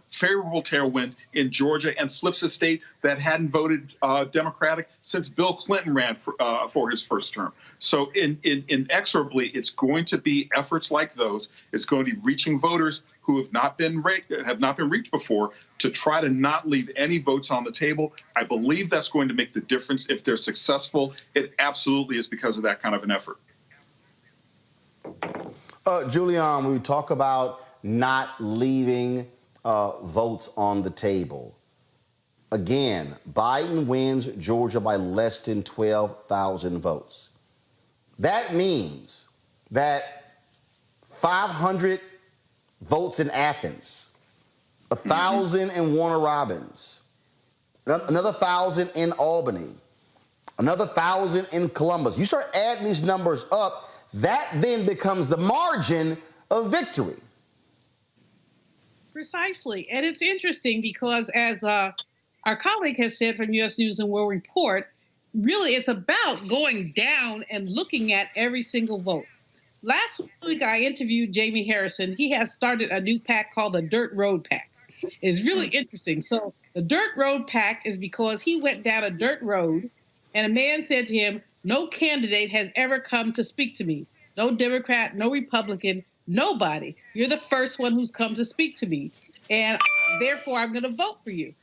favorable tailwind in Georgia and flips a state that hadn't voted Democratic since Bill Clinton ran for his first term. So inexorably, it's going to be efforts like those. It's going to be reaching voters who have not been reached before, to try to not leave any votes on the table. I believe that's going to make the difference. If they're successful, it absolutely is because of that kind of an effort. Julian, when we talk about not leaving votes on the table, again, Biden wins Georgia by less than 12,000 votes. That means that 500 votes in Athens, 1,000 in Warner Robins, another 1,000 in Albany, another 1,000 in Columbus. You start adding these numbers up, that then becomes the margin of victory. Precisely. And it's interesting because, as our colleague has said from U.S. News and World Report, really it's about going down and looking at every single vote. Last week, I interviewed Jamie Harrison. He has started a new PAC called the Dirt Road PAC. It's really interesting. So the Dirt Road PAC is because he went down a dirt road and a man said to him, no candidate has ever come to speak to me. No Democrat, no Republican, nobody. You're the first one who's come to speak to me. And therefore, I'm going to vote for you.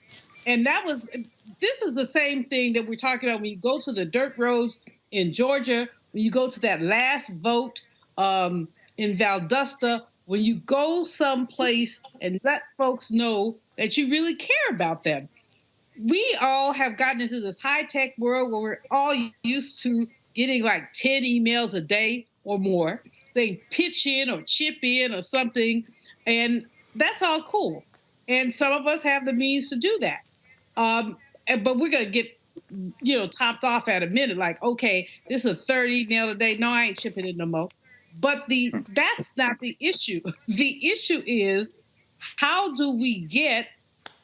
And this is the same thing that we're talking about when you go to the dirt roads in Georgia, when you go to that last vote in Valdosta, when you go someplace and let folks know that you really care about them. We all have gotten into this high-tech world where we're all used to getting like 10 emails a day or more, saying pitch in or chip in or something, and that's all cool. And some of us have the means to do that. But we're going to get, topped off at a minute, like, okay, this is a third email a day. No, I ain't chipping in no more. But that's not the issue. The issue is, how do we get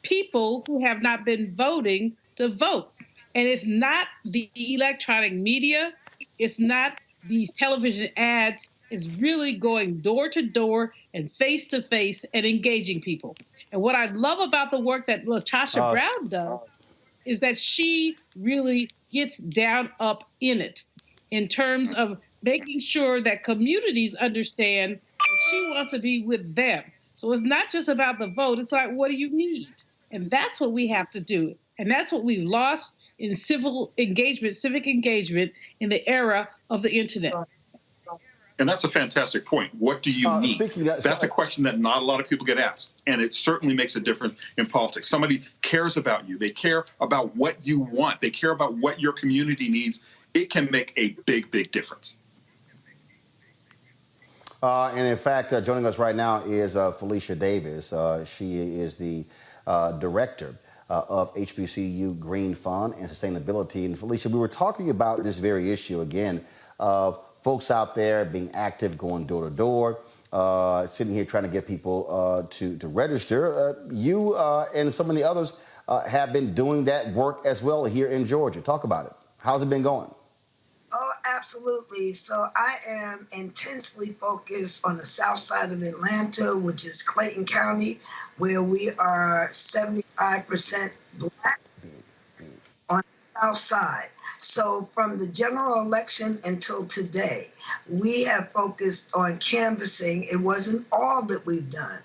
people who have not been voting to vote? And it's not the electronic media. It's not these television ads. It's really going door to door and face to face and engaging people. And what I love about the work that LaTosha Brown does is that she really gets down up in it in terms of making sure that communities understand that she wants to be with them. So it's not just about the vote. It's like, what do you need? And that's what we have to do. And that's what we've lost in civic engagement in the era of the internet. And that's a fantastic point. What do you need? That's a question that not a lot of people get asked. And it certainly makes a difference in politics. Somebody cares about you. They care about what you want. They care about what your community needs. It can make a big, big difference. And in fact, joining us right now is Felicia Davis. She is the director of HBCU Green Fund and Sustainability. And Felicia, we were talking about this very issue again of folks out there being active, going door to door, sitting here trying to get people to register. You and so many others have been doing that work as well here in Georgia. Talk about it. How's it been going? Oh, absolutely. So I am intensely focused on the south side of Atlanta, which is Clayton County, where we are 75% Black on the south side. So from the general election until today, we have focused on canvassing. It wasn't all that we've done,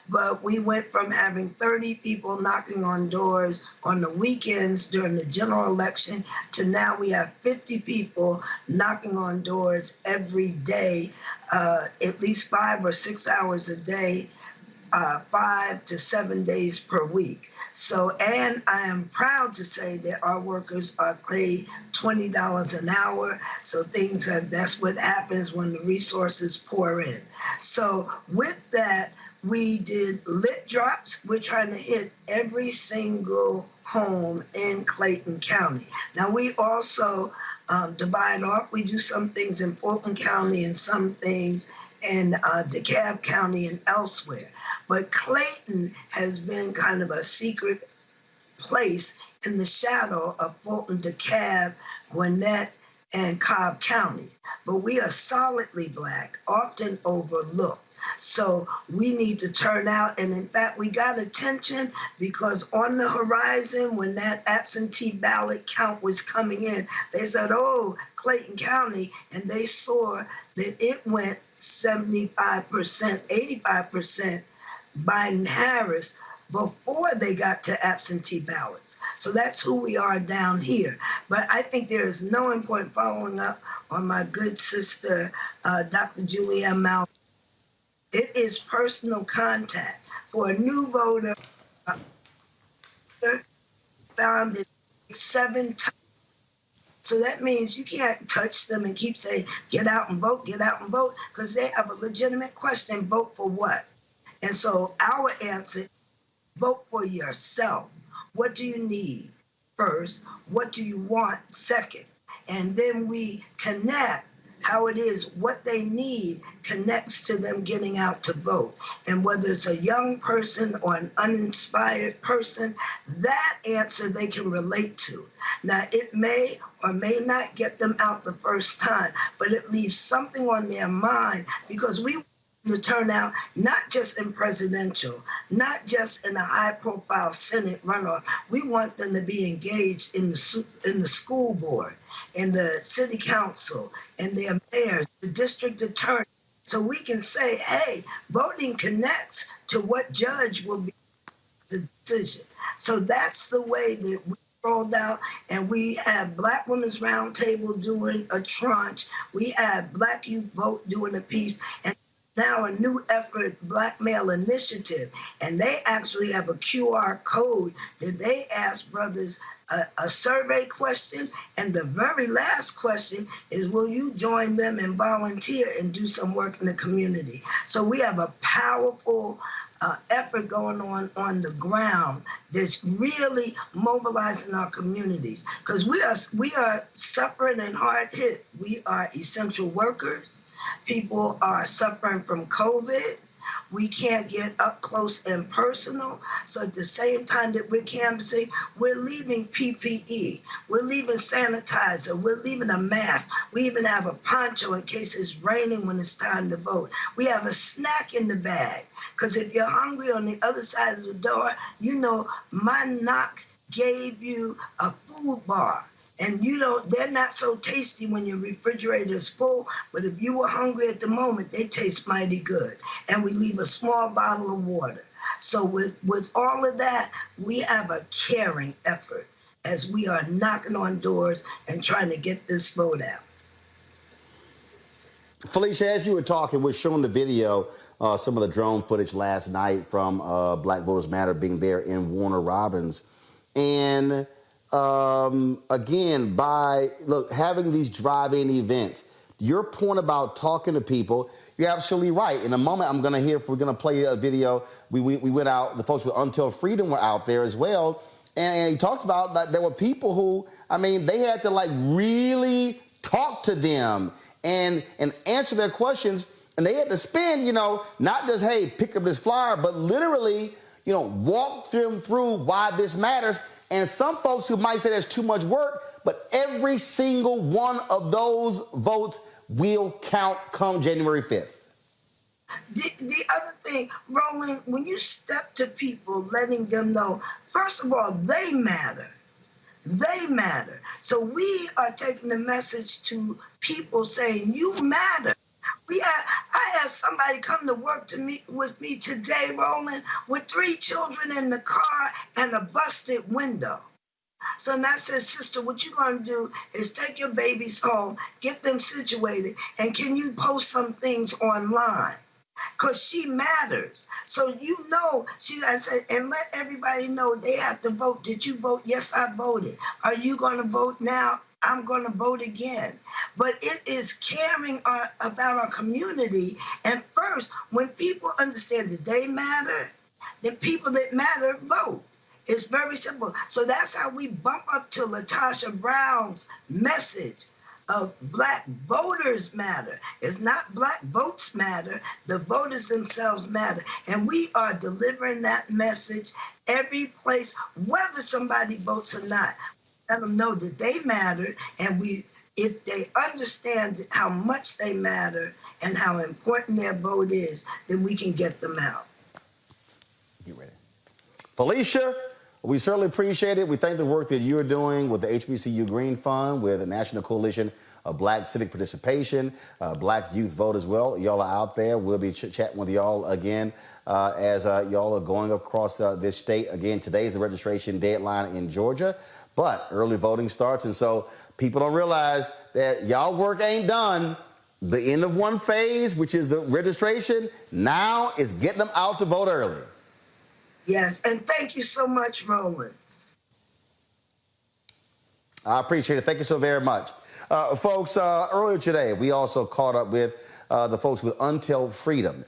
but we went from having 30 people knocking on doors on the weekends during the general election to now we have 50 people knocking on doors every day, at least 5 or 6 hours a day, 5 to 7 days per week. So, and I am proud to say that our workers are paid $20 an hour. So that's what happens when the resources pour in. So with that, we did lit drops. We're trying to hit every single home in Clayton County. Now we also divide off. We do some things in Fulton County and some things in DeKalb County and elsewhere. But Clayton has been kind of a secret place in the shadow of Fulton, DeKalb, Gwinnett, and Cobb County. But we are solidly Black, often overlooked. So we need to turn out. And in fact, we got attention because on the horizon, when that absentee ballot count was coming in, they said, oh, Clayton County, and they saw that it went 75%, 85% Biden-Harris before they got to absentee ballots. So that's who we are down here. But I think there is no important following up on my good sister, Dr. Julianne Mal. It is personal contact. For a new voter, found it 7 times. So that means you can't touch them and keep saying, get out and vote, because they have a legitimate question, vote for what? And so our answer, vote for yourself. What do you need first? What do you want second? And then we connect how it is, what they need connects to them getting out to vote. And whether it's a young person or an uninspired person, that answer they can relate to. Now, it may or may not get them out the first time, but it leaves something on their mind because we to turn out not just in presidential, not just in a high-profile Senate runoff. We want them to be engaged in the school board, in the city council, and their mayors, the district attorney, so we can say, hey, voting connects to what judge will be the decision. So that's the way that we rolled out, and we have Black Women's Roundtable doing a tranche. We have Black Youth Vote doing a piece, and now a new effort, Black Male Initiative, and they actually have a QR code that they ask brothers a survey question, and the very last question is, will you join them and volunteer and do some work in the community? So we have a powerful effort going on the ground that's really mobilizing our communities, because we are suffering and hard hit. We are essential workers. People are suffering from COVID. We can't get up close and personal. So at the same time that we're canvassing, we're leaving PPE. We're leaving sanitizer. We're leaving a mask. We even have a poncho in case it's raining when it's time to vote. We have a snack in the bag. Because if you're hungry on the other side of the door, you know my knock gave you a food bar. And they're not so tasty when your refrigerator is full, but if you were hungry at the moment, they taste mighty good. And we leave a small bottle of water. So with all of that, we have a caring effort as we are knocking on doors and trying to get this vote out. Felicia, as you were talking, we're showing the video, some of the drone footage last night from Black Voters Matter being there in Warner Robins. And again, having these drive-in events, your point about talking to people, you're absolutely right. In a moment, we're going to play a video. We went out, the folks with Until Freedom were out there as well. And he talked about that there were people who, they had to really talk to them and answer their questions. And they had to spend, not just, hey, pick up this flyer, but literally, walk them through why this matters. And some folks who might say there's too much work, but every single one of those votes will count come January 5th. The other thing, Roland, when you step to people, letting them know, first of all, they matter. They matter. So we are taking the message to people saying, you matter. I had somebody come to work with me today, Roland, with 3 children in the car and a busted window. So now I said, sister, what you're going to do is take your babies home, get them situated, and can you post some things online? Because she matters. So I said, and let everybody know they have to vote. Did you vote? Yes, I voted. Are you going to vote now? I'm going to vote again. But it is caring about our community. And first, when people understand that they matter, then people that matter vote. It's very simple. So that's how we bump up to LaTosha Brown's message of Black voters matter. It's not Black votes matter. The voters themselves matter. And we are delivering that message every place, whether somebody votes or not. Let them know that they matter, and if they understand how much they matter and how important their vote is, then we can get them out. You ready? Felicia, we certainly appreciate it. We thank the work that you're doing with the HBCU Green Fund, with the National Coalition of Black Civic Participation, Black Youth Vote as well. Y'all are out there. We'll be chatting with y'all again as y'all are going across this state. Again, today is the registration deadline in Georgia. But early voting starts, and so people don't realize that y'all work ain't done. The end of one phase, which is the registration, now is getting them out to vote early. Yes, and thank you so much, Roland. I appreciate it. Thank you so very much. Folks, earlier today, we also caught up with the folks with Until Freedom.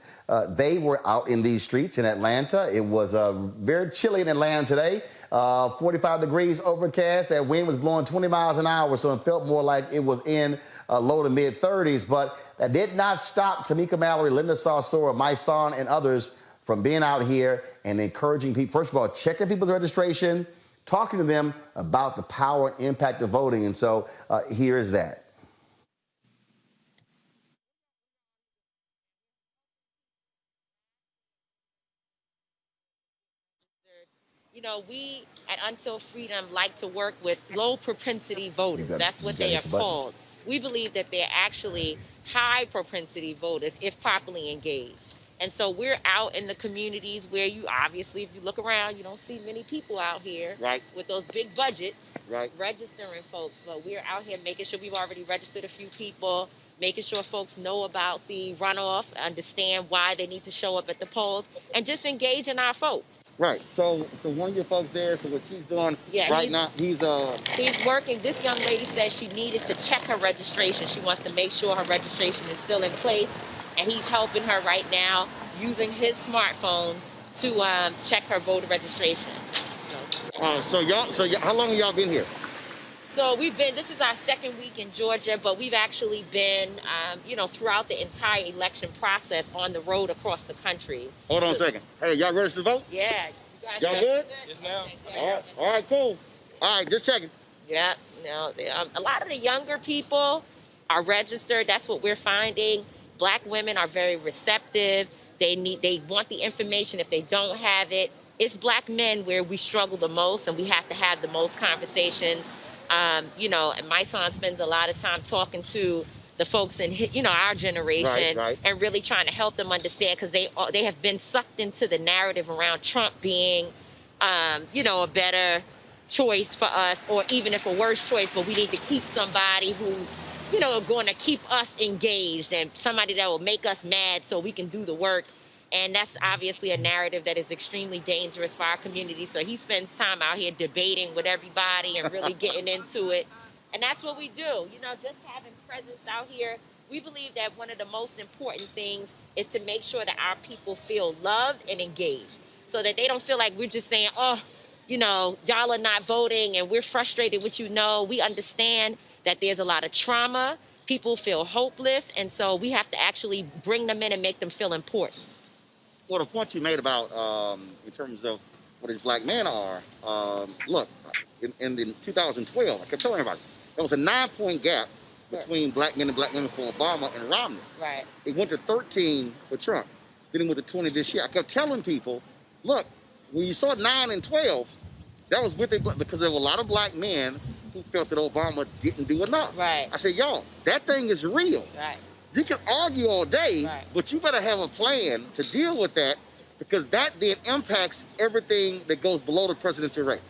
They were out in these streets in Atlanta. It was very chilly in Atlanta today. 45 degrees overcast. That wind was blowing 20 miles an hour, so it felt more like it was in low to mid 30s. But that did not stop Tamika Mallory, Linda Sarsour, my son, and others from being out here and encouraging people. First of all, checking people's registration, talking to them about the power and impact of voting. And so here is that. You know, we at Until Freedom like to work with low propensity voters. That's what they are called. We believe that they're actually high propensity voters if properly engaged. And so we're out in the communities where you obviously, if you look around, you don't see many people out here with those big budgets registering folks. But we're out here making sure we've already registered a few people, making sure folks know about the runoff, understand why they need to show up at the polls, and just engaging our folks. Right. So one of your folks there, so what she's doing now, he's working. This young lady said she needed to check her registration. She wants to make sure her registration is still in place, and he's helping her right now using his smartphone to check her voter registration. So how long have y'all been here? So this is our second week in Georgia, but we've actually been, throughout the entire election process on the road across the country. Hold on a second. Hey, y'all ready to vote? Yeah. Y'all good? Yes, ma'am. All right, cool. All right, just checking. Yeah, a lot of the younger people are registered. That's what we're finding. Black women are very receptive. They want the information. If they don't have it, it's Black men where we struggle the most, and we have to have the most conversations. And my son spends a lot of time talking to the folks in, our generation and really trying to help them understand, because they have been sucked into the narrative around Trump being, a better choice for us, or even if a worse choice, but we need to keep somebody who's, going to keep us engaged and somebody that will make us mad so we can do the work. And that's obviously a narrative that is extremely dangerous for our community. So he spends time out here debating with everybody and really getting into it. And that's what we do. Just having presence out here. We believe that one of the most important things is to make sure that our people feel loved and engaged, so that they don't feel like we're just saying, y'all are not voting and we're frustrated with you. No, we understand that there's a lot of trauma. People feel hopeless. And so we have to actually bring them in and make them feel important. Well, the point you made about, in terms of what these black men are. Look, in 2012, I kept telling everybody, there was a 9-point gap between black men and black women for Obama and Romney. Right. It went to 13 for Trump. Then it went to 20 this year. I kept telling people, look, when you saw 9 and 12, that was with it because there were a lot of black men who felt that Obama didn't do enough. Right. I said, y'all, that thing is real. Right. You can argue all day, but you better have a plan to deal with that because that then impacts everything that goes below the presidential race.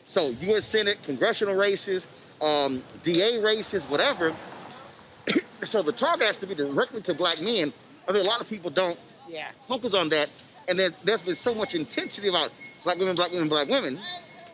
So U.S. Senate, congressional races, DA races, whatever. So the target has to be directly to black men. I think a lot of people don't focus on that. And there's been so much intensity about black women, black women, black women,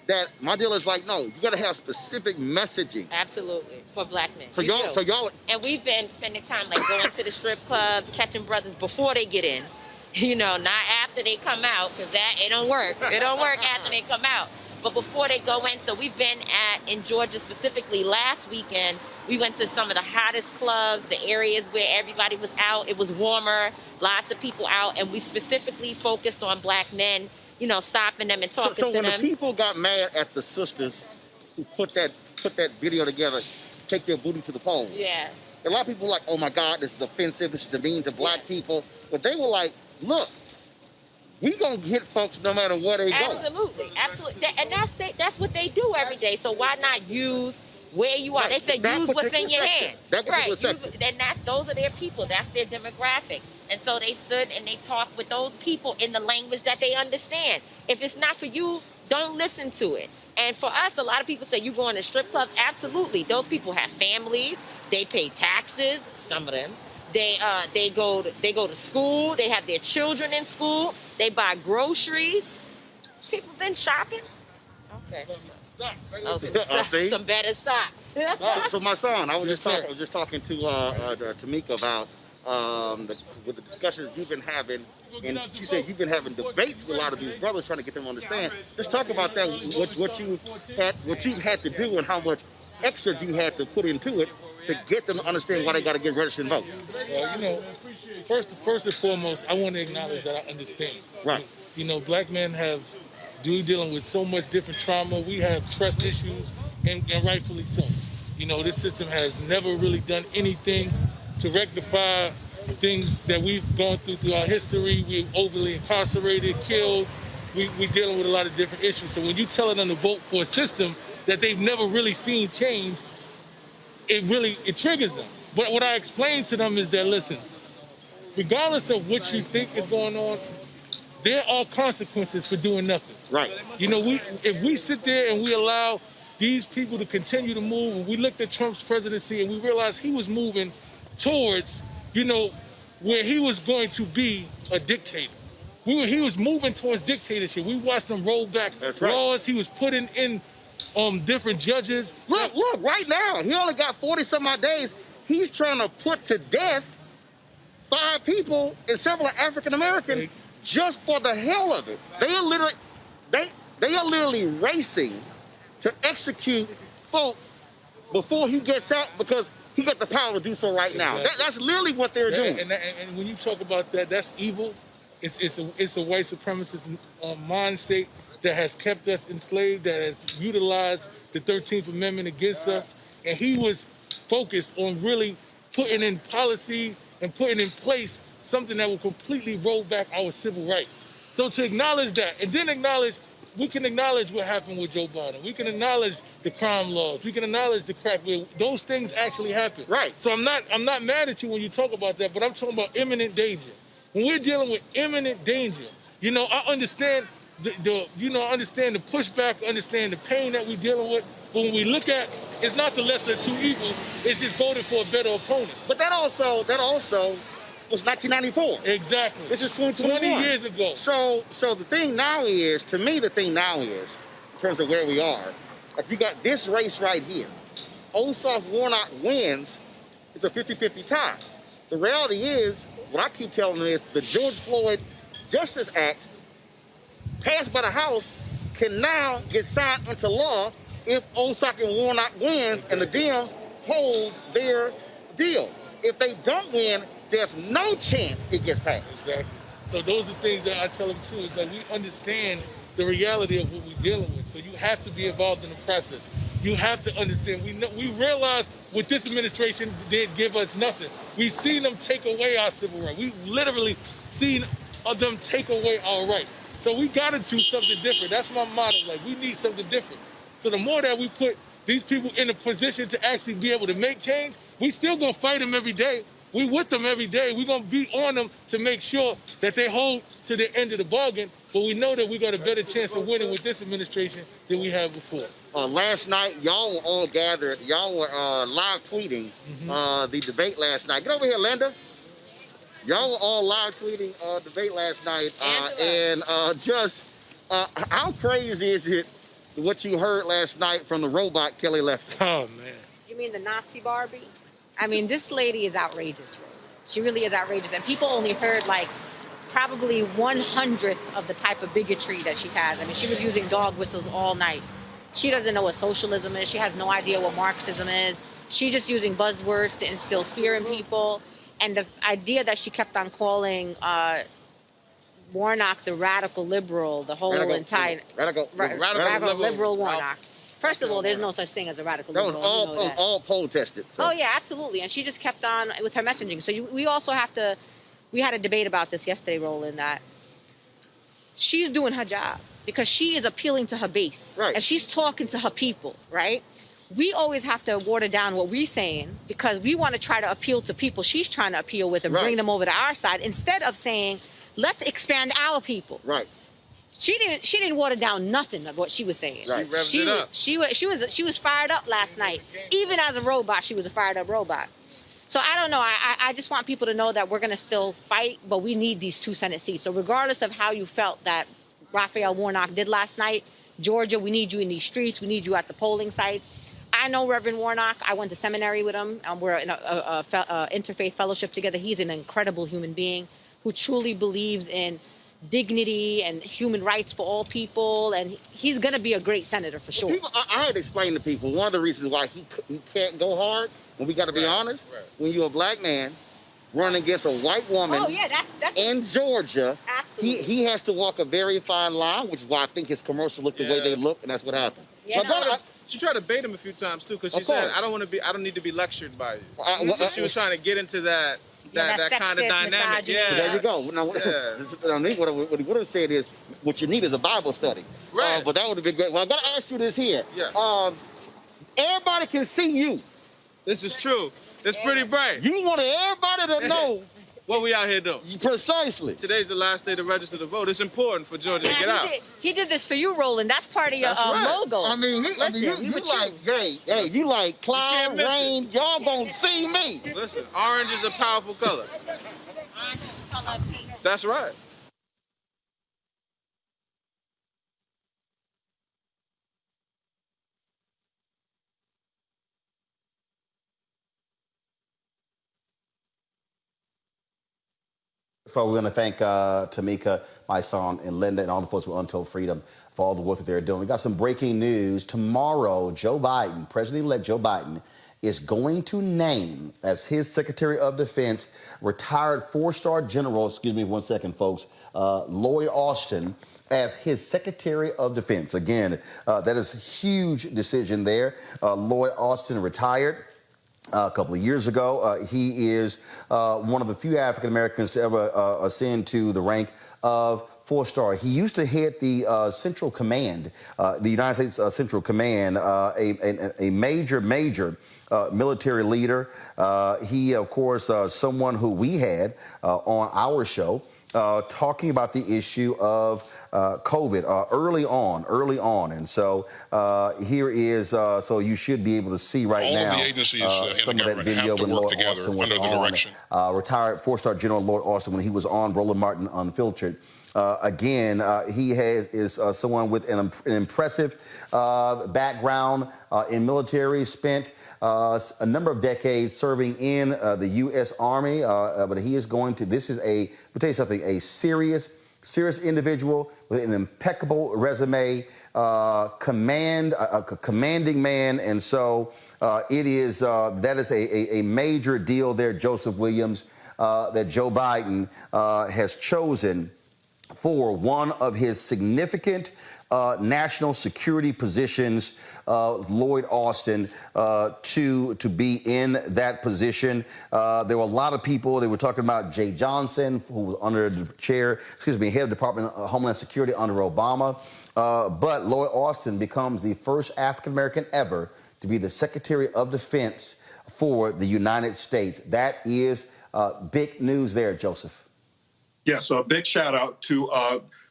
that my deal is like, no, you got to have specific messaging. Absolutely, for black men. So y'all, and we've been spending time like going to the strip clubs, catching brothers before they get in. You know, not after they come out, because it don't work. It don't work after they come out. But before they go in, so we've been in Georgia specifically last weekend. We went to some of the hottest clubs, the areas where everybody was out. It was warmer, lots of people out, and we specifically focused on black men, you know, stopping them and talking to them. So when the people got mad at the sisters who put that video together, take their booty to the polls. Yeah. A lot of people were like, oh my God, this is offensive, this is demeaning to black people. But they were like, look, we gonna hit folks no matter where they go. Absolutely, absolutely. And that's what they do every day. So why not use where you are? They say use what's in your hand. Right. And those are their people. That's their demographic. And so they stood and they talked with those people in the language that they understand. If it's not for you, don't listen to it. And for us, a lot of people say, you going to strip clubs? Absolutely. Those people have families. They pay taxes, some of them. They go to school. They have their children in school. They buy groceries. People been shopping. Okay. Some better stocks. So my son, I was just talking to Tamika about with the discussions you've been having, and she said you've been having debates with a lot of these brothers trying to get them to understand. Just talk about that, what you've had to do and how much extra you had to put into it to get them to understand why they got to get registered and vote. Well, you know, first and foremost, I want to acknowledge that I understand. Right. You know, black men dealing with so much different trauma. We have trust issues, and rightfully so. You know, this system has never really done anything to rectify things that we've gone through our history. We're overly incarcerated, killed. We're dealing with a lot of different issues. So when you tell them to vote for a system that they've never really seen change, it triggers them. But what I explain to them is that, listen, regardless of what you think is going on, there are consequences for doing nothing. Right. You know, if we sit there and we allow these people to continue to move, and we looked at Trump's presidency and we realized he was moving towards, you know, where he was going to be a dictator. He was moving towards dictatorship. We watched him roll back laws. He was putting in different judges. Look, right now, he only got 40-some-odd days. He's trying to put to death 5 people and several African-American just for the hell of it. They are literally racing to execute folk before he gets out because he got the power to do so right now. That's literally what they're doing. And when you talk about that, that's evil. It's a white supremacist mind state that has kept us enslaved, that has utilized the 13th Amendment against us. And he was focused on really putting in policy and putting in place something that will completely roll back our civil rights. So to acknowledge that, and then we can acknowledge what happened with Joe Biden. We can acknowledge the crime laws. We can acknowledge the crack. Those things actually happen. Right. So I'm not mad at you when you talk about that, but I'm talking about imminent danger. When we're dealing with imminent danger, you know, I understand I understand the pushback, I understand the pain that we're dealing with. But when we look at, it's not the lesser of two evils. It's just voting for a better opponent. But that also was 1994. Exactly. This is 2021. 20 years ago. So the thing now is, to me, in terms of where we are, if you got this race right here, Osof Warnock wins, it's a 50-50 tie. The reality is, what I keep telling them is the George Floyd Justice Act, passed by the House, can now get signed into law if Osof and Warnock wins and the Dems hold their deal. If they don't win, there's no chance it gets passed. Exactly. So those are things that I tell them too, is that we understand the reality of what we're dealing with. So you have to be involved in the process. You have to understand. We realize what this administration did give us nothing. We've seen them take away our civil rights. We've literally seen them take away our rights. So we got to do something different. That's my motto. Like, we need something different. So the more that we put these people in a position to actually be able to make change, we still gonna fight them every day. We with them every day. We're gonna be on them to make sure that they hold to the end of the bargain. But we know that we got a better chance of winning with this administration than we had before. Last night, y'all were all gathered. Y'all were live tweeting the debate last night. Get over here, Linda. Y'all were all live tweeting debate last night. How crazy is it what you heard last night from the robot Kelly Loeffler? Oh, man. You mean the Nazi Barbie? I mean, this lady is outrageous. She really is outrageous. And people only heard like probably 1/100th of the type of bigotry that she has. I mean, she was using dog whistles all night. She doesn't know what socialism is. She has no idea what Marxism is. She's just using buzzwords to instill fear in people. And the idea that she kept on calling Warnock the radical liberal, the whole entire radical liberal Warnock. First of all, there's no such thing as a radical liberal. That was all poll tested. So. Oh yeah, absolutely. And she just kept on with her messaging. So we also have to. We had a debate about this yesterday, Roland. That she's doing her job because she is appealing to her base, and she's talking to her people, right? We always have to water down what we're saying because we want to try to appeal to people she's trying to appeal with and bring them over to our side instead of saying, let's expand our people. Right. She didn't water down nothing of what she was saying. Right. She was fired up last night. Even as a robot, she was a fired up robot. So I don't know. I just want people to know that we're going to still fight, but we need these 2 Senate seats. So regardless of how you felt that Raphael Warnock did last night, Georgia, we need you in these streets. We need you at the polling sites. I know Reverend Warnock. I went to seminary with him. We're in a interfaith fellowship together. He's an incredible human being who truly believes in dignity and human rights for all people, and he's going to be a great senator for sure. I had to explain to people one of the reasons why he can't go hard, when we got to be honest, when you're a black man running against a white woman that's in Georgia, absolutely. He has to walk a very fine line, which is why I think his commercial looked the way they look, and that's what happened. Yeah, she tried to bait him a few times too, because she said, "I don't need to be lectured by you." So she was trying to get into that kind of dynamic. Yeah. So there you go. Now, what he would have said is, what you need is a Bible study. Right. But that would have been great. Well, I'm going to ask you this here. Yes. Everybody can see you. This is true. It's pretty bright. You want everybody to know what we out here doing. Precisely. Today's the last day to register to vote. It's important for Georgia to get out. He did this for you, Roland. That's part of your logo. I mean, you like cloud, rain. Y'all gonna see me. Listen, orange is a powerful color. That's right. So we're going to thank Tamika, my son, and Linda, and all the folks with Untold Freedom for all the work that they're doing. We got some breaking news. Tomorrow, Joe Biden, President-elect Joe Biden, is going to name as his Secretary of Defense retired 4-star general, excuse me 1 second, folks, Lloyd Austin, as his Secretary of Defense. Again, that is a huge decision there. Lloyd Austin retired a couple of years ago. He is one of the few African Americans to ever ascend to the rank of 4-star. He used to head the Central Command, the United States Central Command, a major military leader. He, of course, someone who we had on our show talking about the issue of COVID early on. And so here is, so you should be able to see right now. All of the agencies in some the of that government video have to when work Lloyd together Austin was under the direction. Retired 4-star General Lloyd Austin when he was on Roland Martin Unfiltered. Again, he is someone with an impressive background in military, spent a number of decades serving in the U.S. Army, but he is going to, this is let me tell you something, a serious individual with an impeccable resume, a commanding man, and so it is, that is a major deal there, Joseph Williams, that Joe Biden has chosen for one of his significant national security positions, Lloyd Austin, to be in that position. There were a lot of people. They were talking about Jay Johnson, who was under the head of Department of Homeland Security under Obama. But Lloyd Austin becomes the first African-American ever to be the Secretary of Defense for the United States. That is big news there, Joseph. Yes, a big shout out to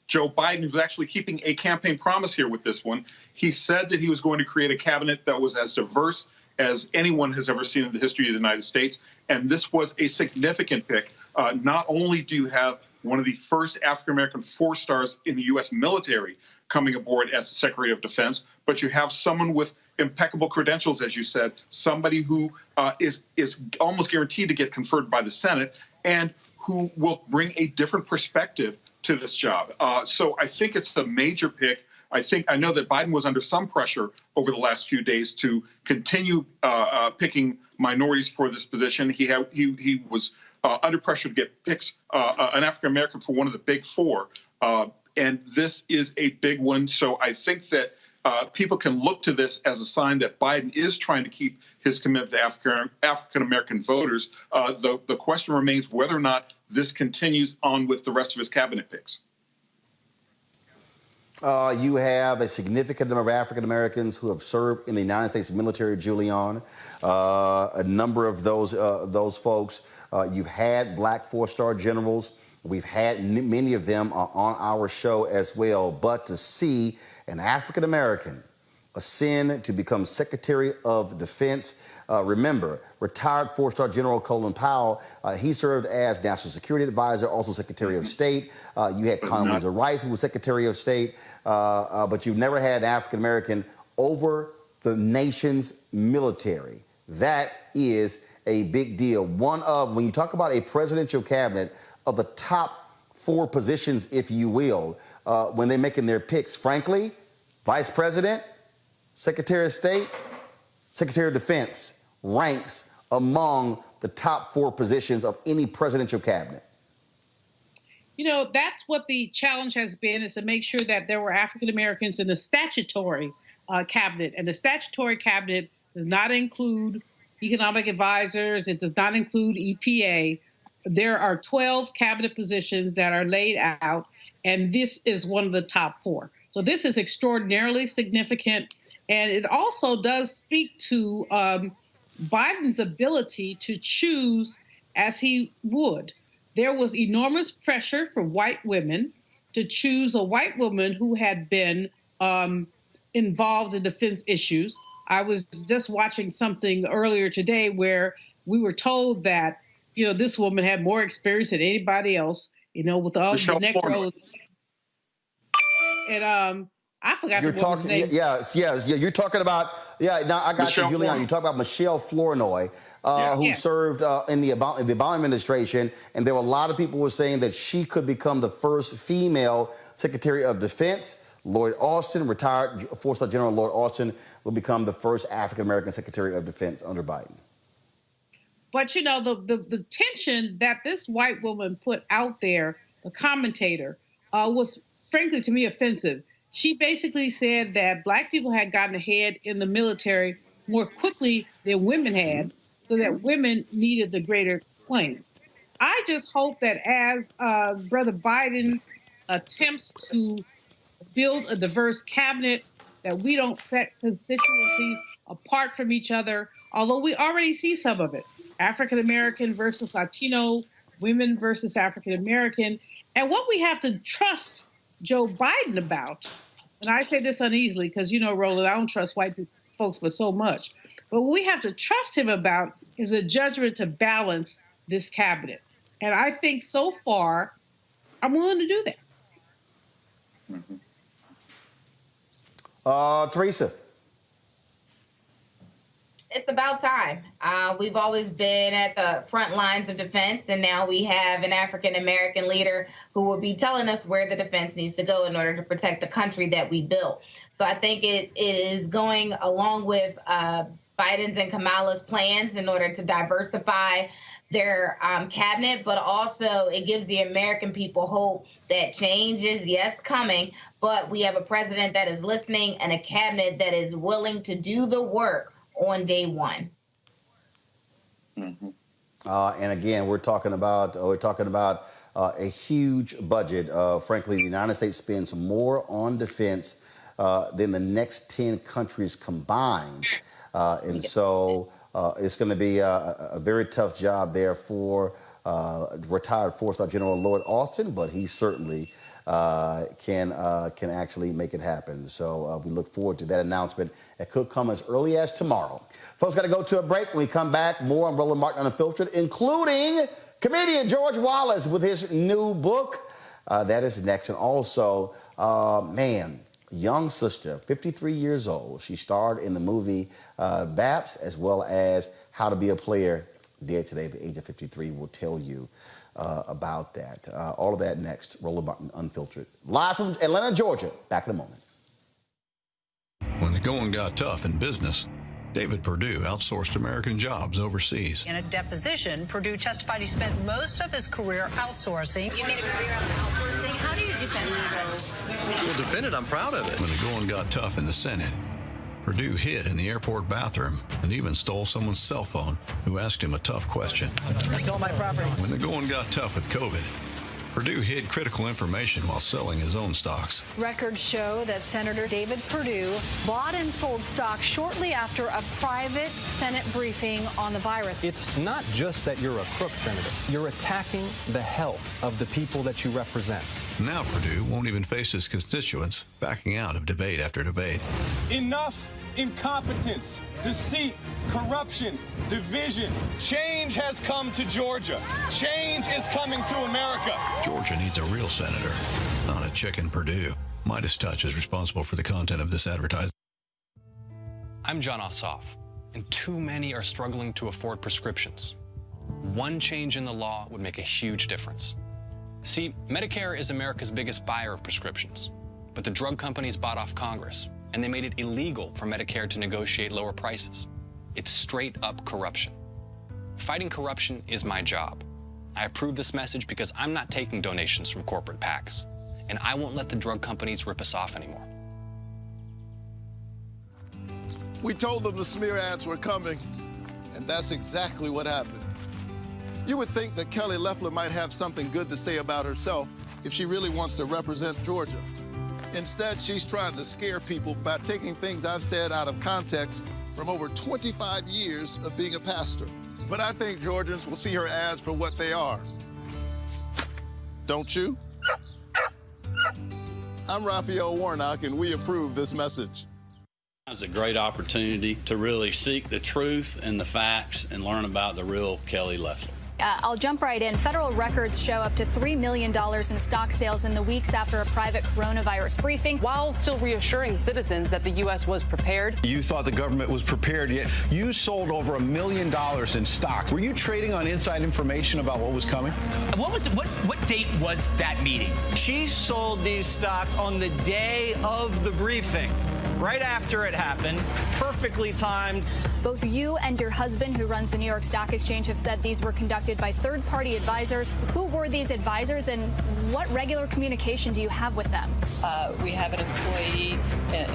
Joe Biden, who's actually keeping a campaign promise here with this one. He said that he was going to create a cabinet that was as diverse as anyone has ever seen in the history of the United States. And this was a significant pick. Not only do you have one of the first African-American 4-stars in the U.S. military coming aboard as the Secretary of Defense, but you have someone with impeccable credentials, as you said, somebody who is almost guaranteed to get conferred by the Senate and who will bring a different perspective to this job. So I think it's a major pick. I know that Biden was under some pressure over the last few days to continue picking minorities for this position. He was under pressure to get picks, an African-American for one of the big four. And this is a big one. So I think that people can look to this as a sign that Biden is trying to keep his commitment to African-American voters. The question remains whether or not this continues on with the rest of his cabinet picks. You have a significant number of African-Americans who have served in the United States military, Julian. A number of those folks. You've had black 4-star generals. We've had many of them on our show as well. But to see an African-American ascend to become Secretary of Defense, remember, retired 4-star General Colin Powell, he served as National Security Advisor, also Secretary of State. You had Condoleezza Rice, who was Secretary of State. But you've never had an African-American over the nation's military. That is a big deal. When you talk about a presidential cabinet, of the top 4 positions, if you will, when they're making their picks, frankly, Vice President, Secretary of State, Secretary of Defense ranks among the top 4 positions of any presidential cabinet. You know, that's what the challenge has been, is to make sure that there were African Americans in the statutory cabinet. And the statutory cabinet does not include economic advisors. It does not include EPA. There are 12 cabinet positions that are laid out, and this is one of the top 4. So this is extraordinarily significant, and it also does speak to Biden's ability to choose as he would. There was enormous pressure for white women to choose a white woman who had been involved in defense issues. I was just watching something earlier today where we were told that, you know, this woman had more experience than anybody else, you know, with all the neck rolls. And I forgot the woman's name. Yes. You're talking about, now I got Michelle you, Julian. You talk about Michelle Flournoy, who served in the Obama administration. And there were a lot of people who were saying that she could become the first female Secretary of Defense. Lloyd Austin, retired 4-star General Lloyd Austin, will become the first African-American Secretary of Defense under Biden. But, you know, the tension that this white woman put out there, the commentator, was frankly to me offensive. She basically said that black people had gotten ahead in the military more quickly than women had, so that women needed the greater claim. I just hope that as Brother Biden attempts to build a diverse cabinet, that we don't set constituencies apart from each other, although we already see some of it. African-American versus Latino, women versus African-American. And what we have to trust Joe Biden about, and I say this uneasily because, you know, Roland, I don't trust white folks for so much, but what we have to trust him about is a judgment to balance this cabinet. And I think so far, I'm willing to do that. Teresa. It's about time. We've always been at the front lines of defense, and now we have an African-American leader who will be telling us where the defense needs to go in order to protect the country that we built. So I think it is going along with Biden's and Kamala's plans in order to diversify their cabinet, but also it gives the American people hope that change is, yes, coming, but we have a president that is listening and a cabinet that is willing to do the work on day one. Mm-hmm. And again, we're talking about a huge budget. Frankly, the United States spends more on defense than the next 10 countries combined. And so it's going to be a very tough job there for retired four-star General Lloyd Austin, but he certainly can actually make it happen. So we look forward to that announcement. It could come as early as tomorrow. Folks, got to go to a break. When we come back, more on Roland Martin Unfiltered, including comedian George Wallace with his new book. That is next. And also, young sister, 53 years old. She starred in the movie Baps, as well as How to Be a Player, dead today at the age of 53. We'll tell you about that. All of that next. Roland Martin Unfiltered. Live from Atlanta, Georgia. Back in a moment. When the going got tough in business, David Perdue outsourced American jobs overseas. In a deposition, Perdue testified he spent most of his career outsourcing. You made a career out of outsourcing. How do you defend that? Well, defend it. I'm proud of it. When the going got tough in the Senate, Perdue hid in the airport bathroom and even stole someone's cell phone who asked him a tough question. You stole my property. When the going got tough with COVID, Perdue hid critical information while selling his own stocks. Records show that Senator David Perdue bought and sold stock shortly after a private Senate briefing on the virus. It's not just that you're a crook, Senator. You're attacking the health of the people that you represent. Now Perdue won't even face his constituents, backing out of debate after debate. Enough incompetence, deceit, corruption, division. Change has come to Georgia. Change is coming to America. Georgia needs a real senator, not a chicken Perdue. Midas Touch is responsible for the content of this advertisement. I'm John Osof, and too many are struggling to afford prescriptions. One change in the law would make a huge difference. See, Medicare is America's biggest buyer of prescriptions, but the drug companies bought off Congress, and they made it illegal for Medicare to negotiate lower prices. It's straight up corruption. Fighting corruption is my job. I approve this message because I'm not taking donations from corporate PACs, and I won't let the drug companies rip us off anymore. We told them the smear ads were coming, and that's exactly what happened. You would think that Kelly Loeffler might have something good to say about herself if she really wants to represent Georgia. Instead, she's trying to scare people by taking things I've said out of context from over 25 years of being a pastor. But I think Georgians will see her ads for what they are. Don't you? I'm Raphael Warnock, and we approve this message. It's a great opportunity to really seek the truth and the facts and learn about the real Kelly Loeffler. I'll jump right in. Federal records show up to $3 million in stock sales in the weeks after a private coronavirus briefing, while still reassuring citizens that the U.S. was prepared. You thought the government was prepared, yet you sold over $1 million in stock. Were you trading on inside information about what was coming? What date was that meeting? She sold these stocks on the day of the briefing, right after it happened, perfectly timed. Both you and your husband, who runs the New York Stock Exchange, have said these were conducted by third-party advisors. Who were these advisors, and what regular communication do you have with them? We have an employee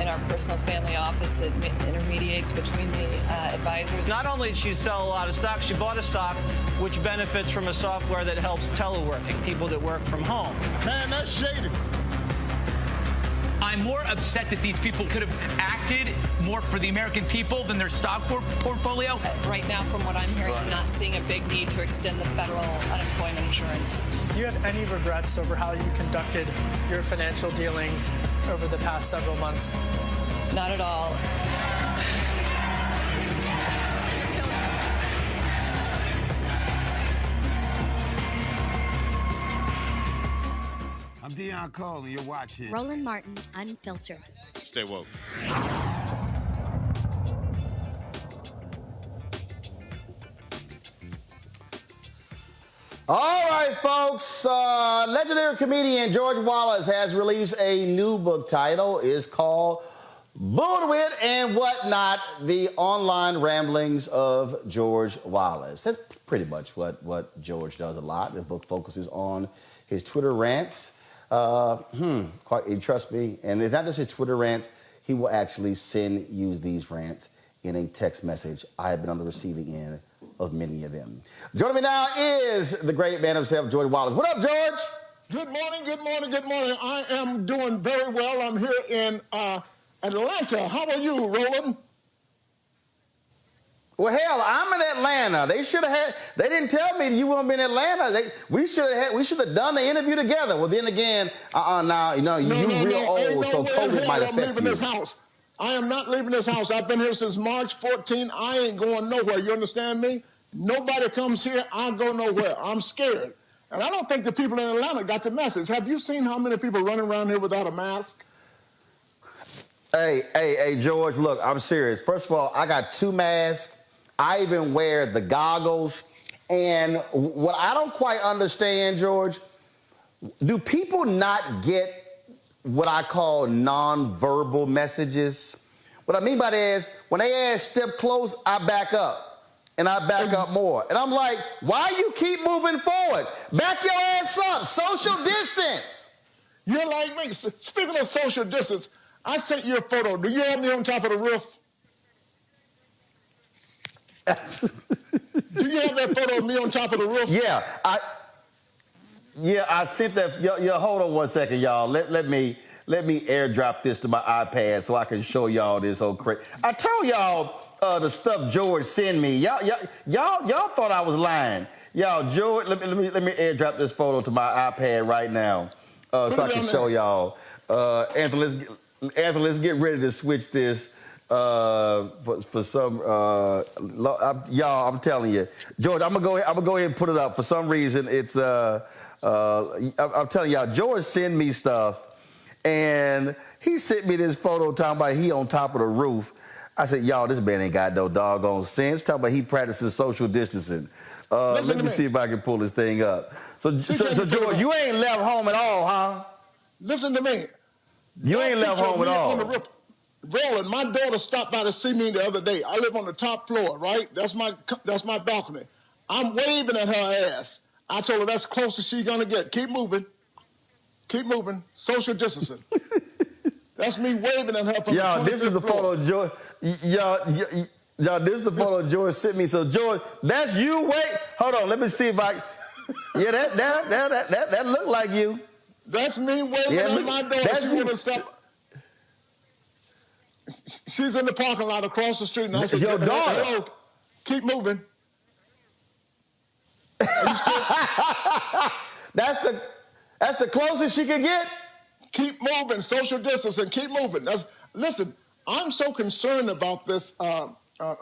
in our personal family office that intermediates between the advisors. Not only did she sell a lot of stock, she bought a stock which benefits from a software that helps teleworking, people that work from home. Man, that's shady. I'm more upset that these people could have acted more for the American people than their stock portfolio. Right now, from what I'm hearing, I'm not seeing a big need to extend the federal unemployment insurance. Do you have any regrets over how you conducted your financial dealings over the past several months? Not at all. I'm Dion Cole, and you're watching Roland Martin Unfiltered. Stay woke. All right, folks. Legendary comedian George Wallace has released a new book. Title is called Bullwit and whatnot, the online ramblings of George Wallace. That's pretty much what George does a lot. The book focuses on his Twitter rants. Trust me, and it's not just his Twitter rants. He will actually use these rants in a text message. I have been on the receiving end of many of them. Joining me now is the great man himself, George Wallace. What up, George? Good morning, good morning, good morning. I am doing very well. I'm here in Atlanta. How are you, Roland? Well, hell, I'm in Atlanta. They didn't tell me you won't be in Atlanta. We should have done the interview together. Well, then again, now, you're real old, so COVID might affect you. I'm leaving this house. I am not leaving this house. I've been here since March 14. I ain't going nowhere. You understand me? Nobody comes here. I go nowhere. I'm scared. And I don't think the people in Atlanta got the message. Have you seen how many people running around here without a mask? Hey, George, look, I'm serious. First of all, I got 2 masks. I even wear the goggles. And what I don't quite understand, George, do people not get what I call nonverbal messages? What I mean by that is when they ask step close, I back up. And I back up more. And I'm like, why you keep moving forward? Back your ass up. Social distance. You're like me. Speaking of social distance, I sent you a photo. Do you have me on top of the roof? Do you have that photo of me on top of the roof? Yeah, I sent that. Hold on one second, y'all. Let me airdrop this to my iPad so I can show y'all this whole crazy. I told y'all the stuff George sent me. Y'all thought I was lying. Y'all, George, let me airdrop this photo to my iPad right now so I can show y'all. Anthony, let's get ready to switch this. For some, y'all, I'm telling you, George, I'm gonna go ahead and put it up. For some reason, it's I'm telling y'all, George sent me stuff, and he sent me this photo talking about he on top of the roof. I said, y'all, this man ain't got no doggone sense. Talking about he practices social distancing. Let me see if I can pull this thing up. So George, you ain't left home at all, huh? Listen to me. You ain't left home at all. Roland, my daughter stopped by to see me the other day. I live on the top floor, right? That's my balcony. I'm waving at her ass. I told her that's the closest she's gonna get. Keep moving. Keep moving. Social distancing. That's me waving at her from the 25th this is the photo George. Y'all, this is the photo George sent me. So George, that's you. Wait, hold on. Let me see if I. Yeah, that looked like you. That's me waving at my daughter. She wanna stop. She's in the parking lot across the street. And I said, your daughter. Hello. Keep moving. That's the closest she can get. Keep moving. Social distancing. Keep moving. Listen, I'm so concerned about this,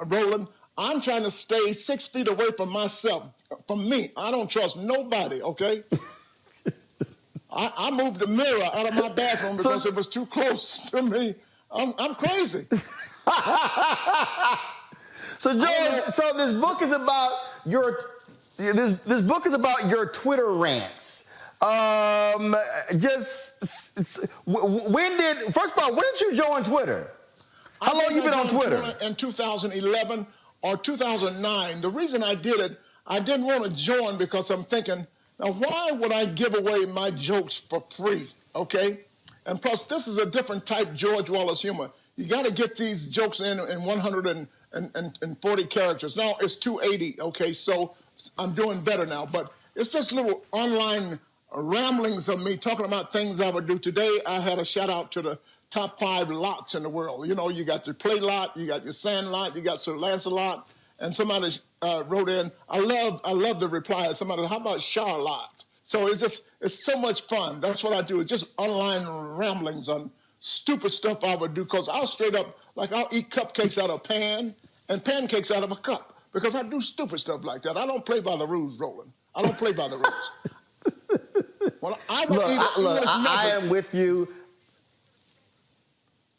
Roland. I'm trying to stay 6 feet away from myself, from me. I don't trust nobody, okay? I moved the mirror out of my bathroom because it was too close to me. I'm crazy. So George, so this book is about your Twitter rants. First of all, when did you join Twitter? How long you been on Twitter? In 2011 or 2009. The reason I did it, I didn't want to join because I'm thinking, now why would I give away my jokes for free? Okay. And plus, this is a different type George Wallace humor. You got to get these jokes in 140 characters. Now it's 280, okay? So I'm doing better now. But it's just little online ramblings of me talking about things I would do. Today, I had a shout out to the top 5 lots in the world. You know, you got your play lot, you got your sand lot, you got Sir Lancelot. And somebody wrote in, I love the reply. Somebody, how about Charlotte? So it's so much fun. That's what I do. It's just online ramblings on stupid stuff I would do. Because I'll straight up, I'll eat cupcakes out of a pan and pancakes out of a cup. Because I do stupid stuff like that. I don't play by the rules, Roland. I don't play by the rules. Well, I am with you.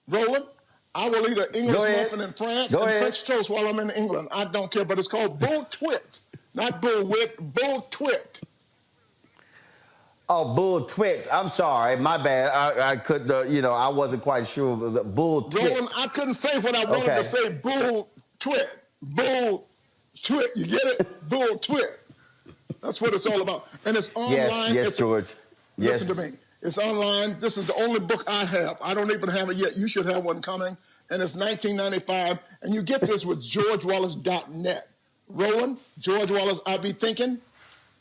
Roland, I will eat an English muffin in France and French toast while I'm in England. I don't care. But it's called bull twit. Not bull wit, bull twit. Oh, bull twit. I'm sorry. My bad. I could, I wasn't quite sure. The bull twit. Roland, I couldn't say what I wanted to say. Bull twit. Bull twit. You get it? Bull twit. That's what it's all about. And it's online. Yes, George. Yes. Listen to me. It's online. This is the only book I have. I don't even have it yet. You should have one coming. And it's $19.95. And you get this with georgewallace.net. Roland, George Wallace, I be thinking,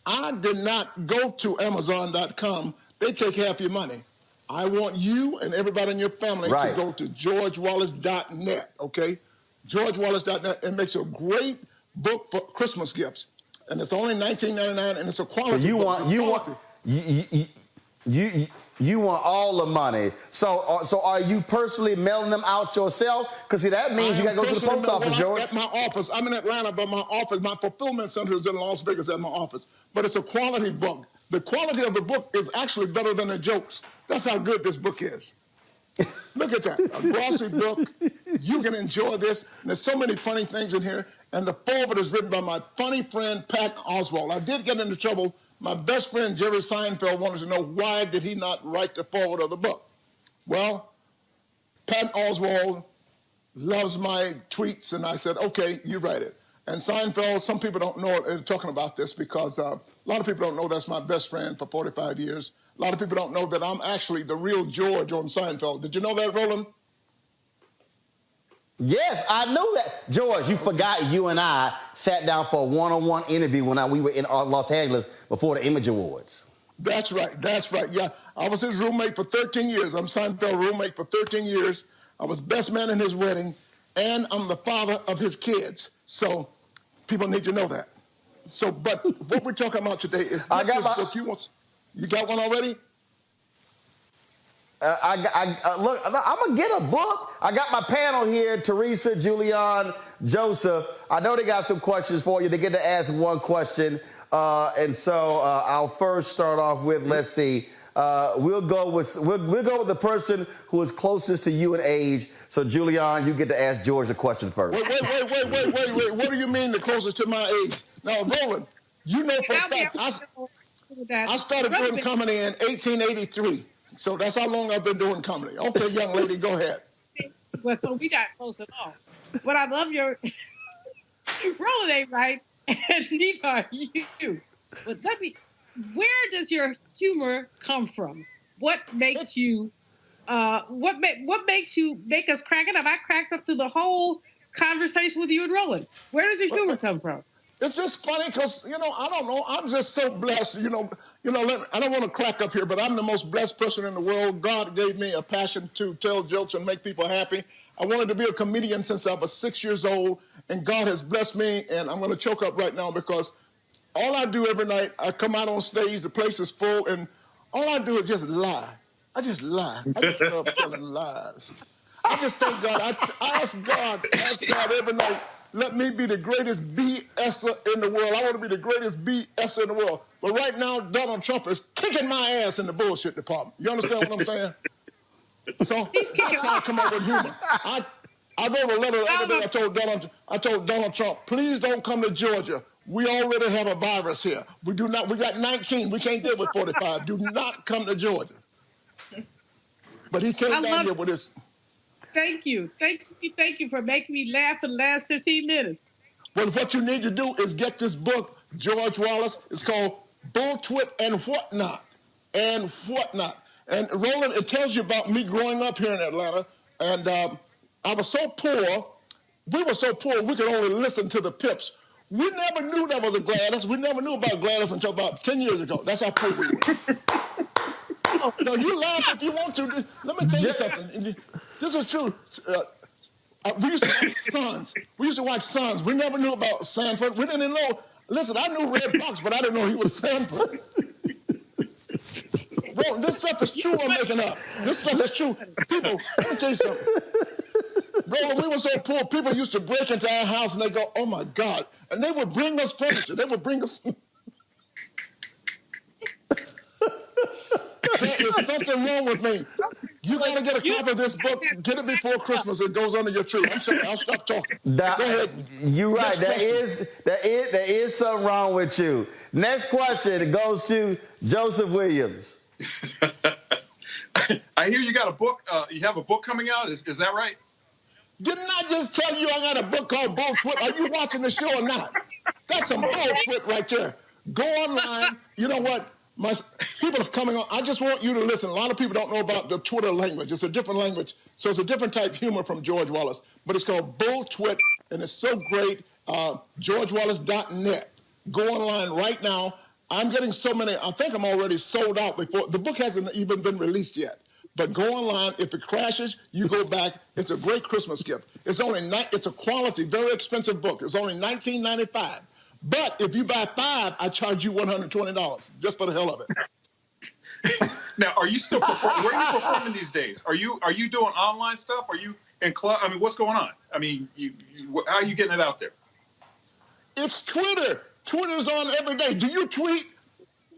I did not go to Amazon.com. They take half your money. I want you and everybody in your family to go to georgewallace.net, okay? georgewallace.net. It makes a great book for Christmas gifts. And it's only $19.99, and it's a quality So book. you want all the money. So are you personally mailing them out yourself? Because see, that means you got to go to the post office, George. At my office. I'm in Atlanta, but my office, my fulfillment center is in Las Vegas at my office. But it's a quality book. The quality of the book is actually better than the jokes. That's how good this book is. Look at that, a glossy book. You can enjoy this. And there's so many funny things in here. And the foreword is written by my funny friend, Pat Oswalt. I did get into trouble. My best friend, Jerry Seinfeld, wanted to know why did he not write the foreword of the book. Well, Pat Oswalt loves my tweets, and I said, okay, you write it. And Seinfeld, some people don't know it, talking about this because a lot of people don't know that's my best friend for 45 years. A lot of people don't know that I'm actually the real George on Seinfeld. Did you know that, Roland? Yes, I know that. George, you forgot you and I sat down for a one-on-one interview when we were in Los Angeles before the Image Awards. That's right. That's right. Yeah, I was his roommate for 13 years. I'm Seinfeld's roommate for 13 years. I was best man in his wedding, and I'm the father of his kids. So people need to know that. So, but what we're talking about today is not this book. You got one already? Look, I'm going to get a book. I got my panel here, Teresa, Julian, Joseph. I know they got some questions for you. They get to ask one question. And so I'll first start off with, let's see, we'll go with the person who is closest to you in age. So, Julian, you get to ask George the question first. Wait. What do you mean the closest to my age? Now, Roland, you know for a fact, I started doing comedy in 1883. So that's how long I've been doing comedy. Okay, young lady, go ahead. Well, so we got close at all. But I love your Roland ain't right, and neither are you. But where does your humor come from? What makes you make us crack it up? I cracked up through the whole conversation with you and Roland. Where does your humor come from? It's just funny because, I don't know. I'm just so blessed, I don't want to crack up here, but I'm the most blessed person in the world. God gave me a passion to tell jokes and make people happy. I wanted to be a comedian since I was 6 years old, and God has blessed me, and I'm going to choke up right now because all I do every night, I come out on stage, the place is full, and all I do is just lie. I just lie. I just love telling lies. I just thank God. I ask God every night, let me be the greatest BSer in the world. I want to be the greatest BSer in the world. But right now, Donald Trump is kicking my ass in the bullshit department. You understand what I'm saying? So I try to come up with humor. I wrote a letter the other day. I told Donald Trump, please don't come to Georgia. We already have a virus here. We got 19. We can't deal with 45. Do not come to Georgia. But he came down here with his... Thank you for making me laugh for the last 15 minutes. Well, what you need to do is get this book, George Wallace. It's called Bull Twit and Whatnot. And Roland, it tells you about me growing up here in Atlanta. And I was so poor. We were so poor we could only listen to the Pips. We never knew there was a Gladys. We never knew about Gladys until about 10 years ago. That's how poor we were. No, you laugh if you want to. Let me tell you something. This is true. We used to watch Sons. We never knew about Sanford. We didn't know. Listen, I knew Red Fox, but I didn't know he was Sanford. Bro, this stuff is true I'm making up. This stuff is true. People, let me tell you something. Bro, when we were so poor, people used to break into our house and they go, oh my God. And they would bring us furniture. They would bring us... There is something wrong with me. You got to get a copy of this book. Get it before Christmas. It goes under your tree. I'm sorry. I'll stop talking. Go ahead. You're right. Next There is something wrong with you. Next question goes to Joseph Williams. I hear you got a book. You have a book coming out. Is that right? Didn't I just tell you I got a book called Bullshit? Are you watching the show or not? That's some bullshit right there. Go online. You know what? My people are coming on. I just want you to listen. A lot of people don't know about the Twitter language. It's a different language. So it's a different type of humor from George Wallace. But it's called Bull Twit, and it's so great. GeorgeWallace.net. Go online right now. I'm getting so many. I think I'm already sold out before. The book hasn't even been released yet. But go online. If it crashes, you go back. It's a great Christmas gift. It's a quality, very expensive book. It's only $19.95. But if you buy 5, I charge you $120 just for the hell of it. Now, are you still performing? Where are you performing these days? Are you doing online stuff? Are you in club? I mean, what's going on? I mean, how are you getting it out there? It's Twitter. Twitter's on every day. Do you tweet?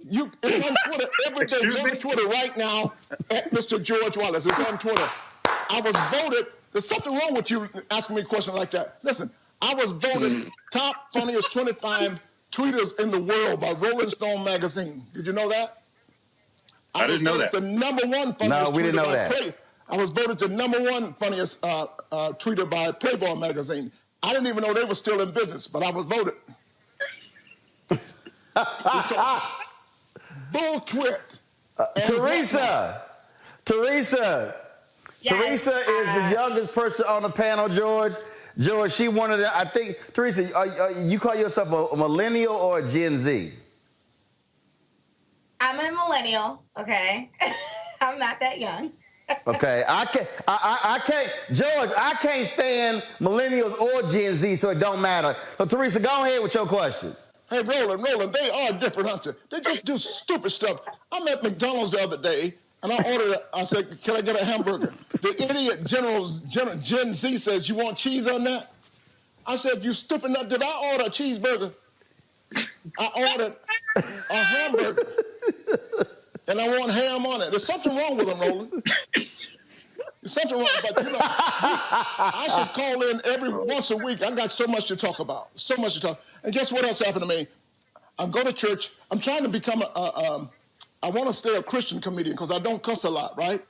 It's on Twitter every day. Go to Twitter right now at Mr. George Wallace. It's on Twitter. I was voted. There's something wrong with you asking me a question like that. Listen, I was voted top funniest 25 tweeters in the world by Rolling Stone magazine. Did you know that? I didn't know that. The number one funniest No, we didn't know that. I was voted the number one funniest tweeter by Playboy magazine. I didn't even know they were still in business, but I was voted. Bull Twit. Teresa. Teresa is the youngest person on the panel, George. George, she one of the, I think, Teresa, you call yourself a millennial or a Gen Z? I'm a millennial, okay? I'm not that young. Okay, I can't, George, I can't stand millennials or Gen Z, so it don't matter. So, Teresa, go ahead with your question. Hey, Roland, they are different, aren't they? They just do stupid stuff. I'm at McDonald's the other day, and I said, can I get a hamburger? The idiot Gen Z says, you want cheese on that? I said, you stupid nut, did I order a cheeseburger? I ordered a hamburger, and I want ham on it. There's something wrong with them, Roland. There's something wrong, but I should call in every once a week. I got so much to talk about, so much to talk. And guess what else happened to me? I go to church. I'm trying to become I want to stay a Christian comedian because I don't cuss a lot, right?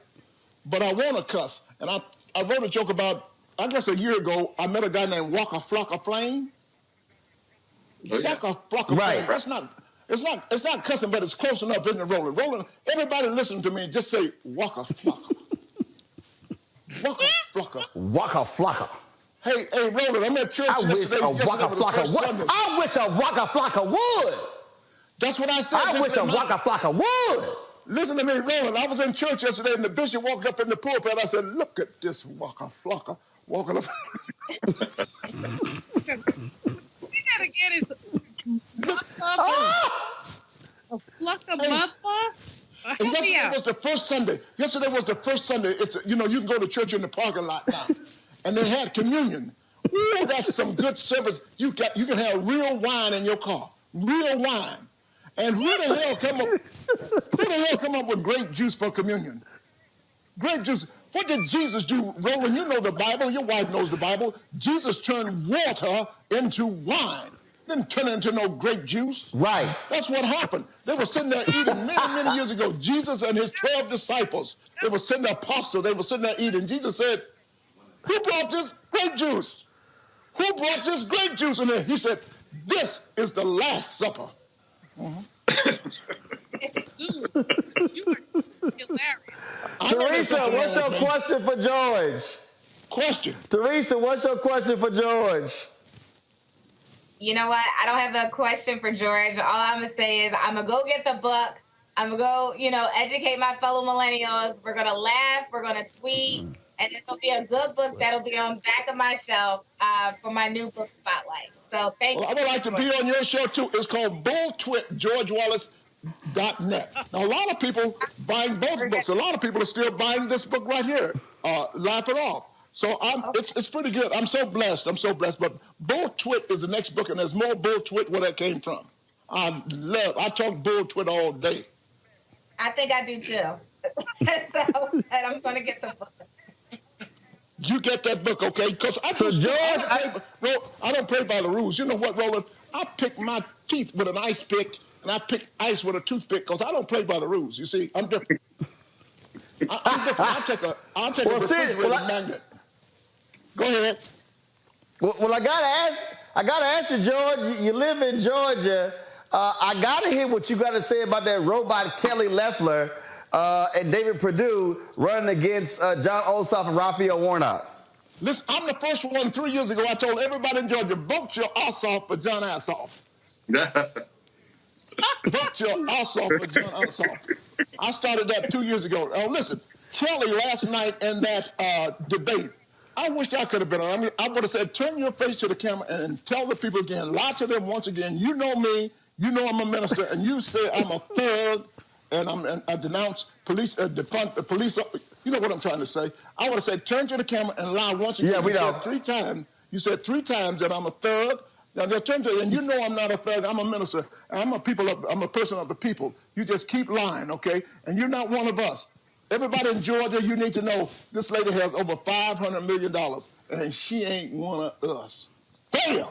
But I want to cuss. And I wrote a joke about, I guess a year ago, I met a guy named Waka Flocka Flame. Oh, yeah. Waka Flocka Flame. That's it's not cussing, but it's close enough, isn't it, Roland? Roland, everybody listen to me. Just say Waka Flocka. Waka Flocka. Waka Flocka. Hey, Roland, I'm at church yesterday. I wish a Waka Flocka would. That's what I said. I wish a Waka Flocka would. Listen to me, Roland. I was in church yesterday, and the bishop walked up in the pulpit. I said, look at this Waka Flocka walking up. See that again is a Flocka Buffa? And yesterday was the first Sunday. It's you can go to church in the parking lot now. And they had communion. Ooh, that's some good service. You can have real wine in your car. Real wine. And who the hell come up with grape juice for communion? Grape juice. What did Jesus do, Roland? You know the Bible. Your wife knows the Bible. Jesus turned water into wine. Didn't turn it into no grape juice. Right. That's what happened. They were sitting there eating many years ago. Jesus and his 12 disciples. They were sitting there, apostles. They were sitting there eating. Jesus said, who brought this grape juice? Who brought this grape juice in there? He said, this is the Last Supper. Teresa, what's your question for George? Teresa, what's your question for George? You know what? I don't have a question for George. All I'm going to say is I'm going to go get the book. I'm going to go, educate my fellow millennials. We're going to laugh. We're going to tweet. And this will be a good book that'll be on the back of my shelf for my new book spotlight. So thank you. I would like to be on your show, too. It's called Bull Twit, GeorgeWallace.net. Now, a lot of people buying both books. A lot of people are still buying this book right here, Laugh It Off. So it's pretty good. I'm so blessed. But Bull Twit is the next book, and there's more Bull Twit where that came from. I talk Bull Twit all day. I think I do, too. So, and I'm going to get the book. You get that book, okay? Because I don't play by the rules. You know what, Roland? I pick my teeth with an ice pick, and I pick ice with a toothpick because I don't play by the rules. You see, I'm different. I'm different. I'll take a refrigerator magnet. Go ahead. Well, I gotta ask you, George. You live in Georgia. I gotta hear what you got to say about that robot Kelly Loeffler and David Perdue running against John Ossoff and Raphael Warnock. Listen, I'm the first one 3 years ago. I told everybody in Georgia, vote your Ossoff for John Ossoff. Vote your Ossoff for John Ossoff. I started that 2 years ago. Now, listen, Kelly last night in that debate, I wish I could have been on. I mean, I would have said, turn your face to the camera and tell the people again, lie to them once again. You know me. You know I'm a minister, and you say I'm a thug, and I denounce police, defund the police. You know what I'm trying to say. I would have said, turn to the camera and lie once again. Yeah, we know. You said three times that I'm a thug. Now they'll turn to you, and you know I'm not a thug. I'm a minister. I'm a person of the people. You just keep lying, okay? And you're not one of us. Everybody in Georgia, you need to know this lady has over $500 million, and she ain't one of us. Damn!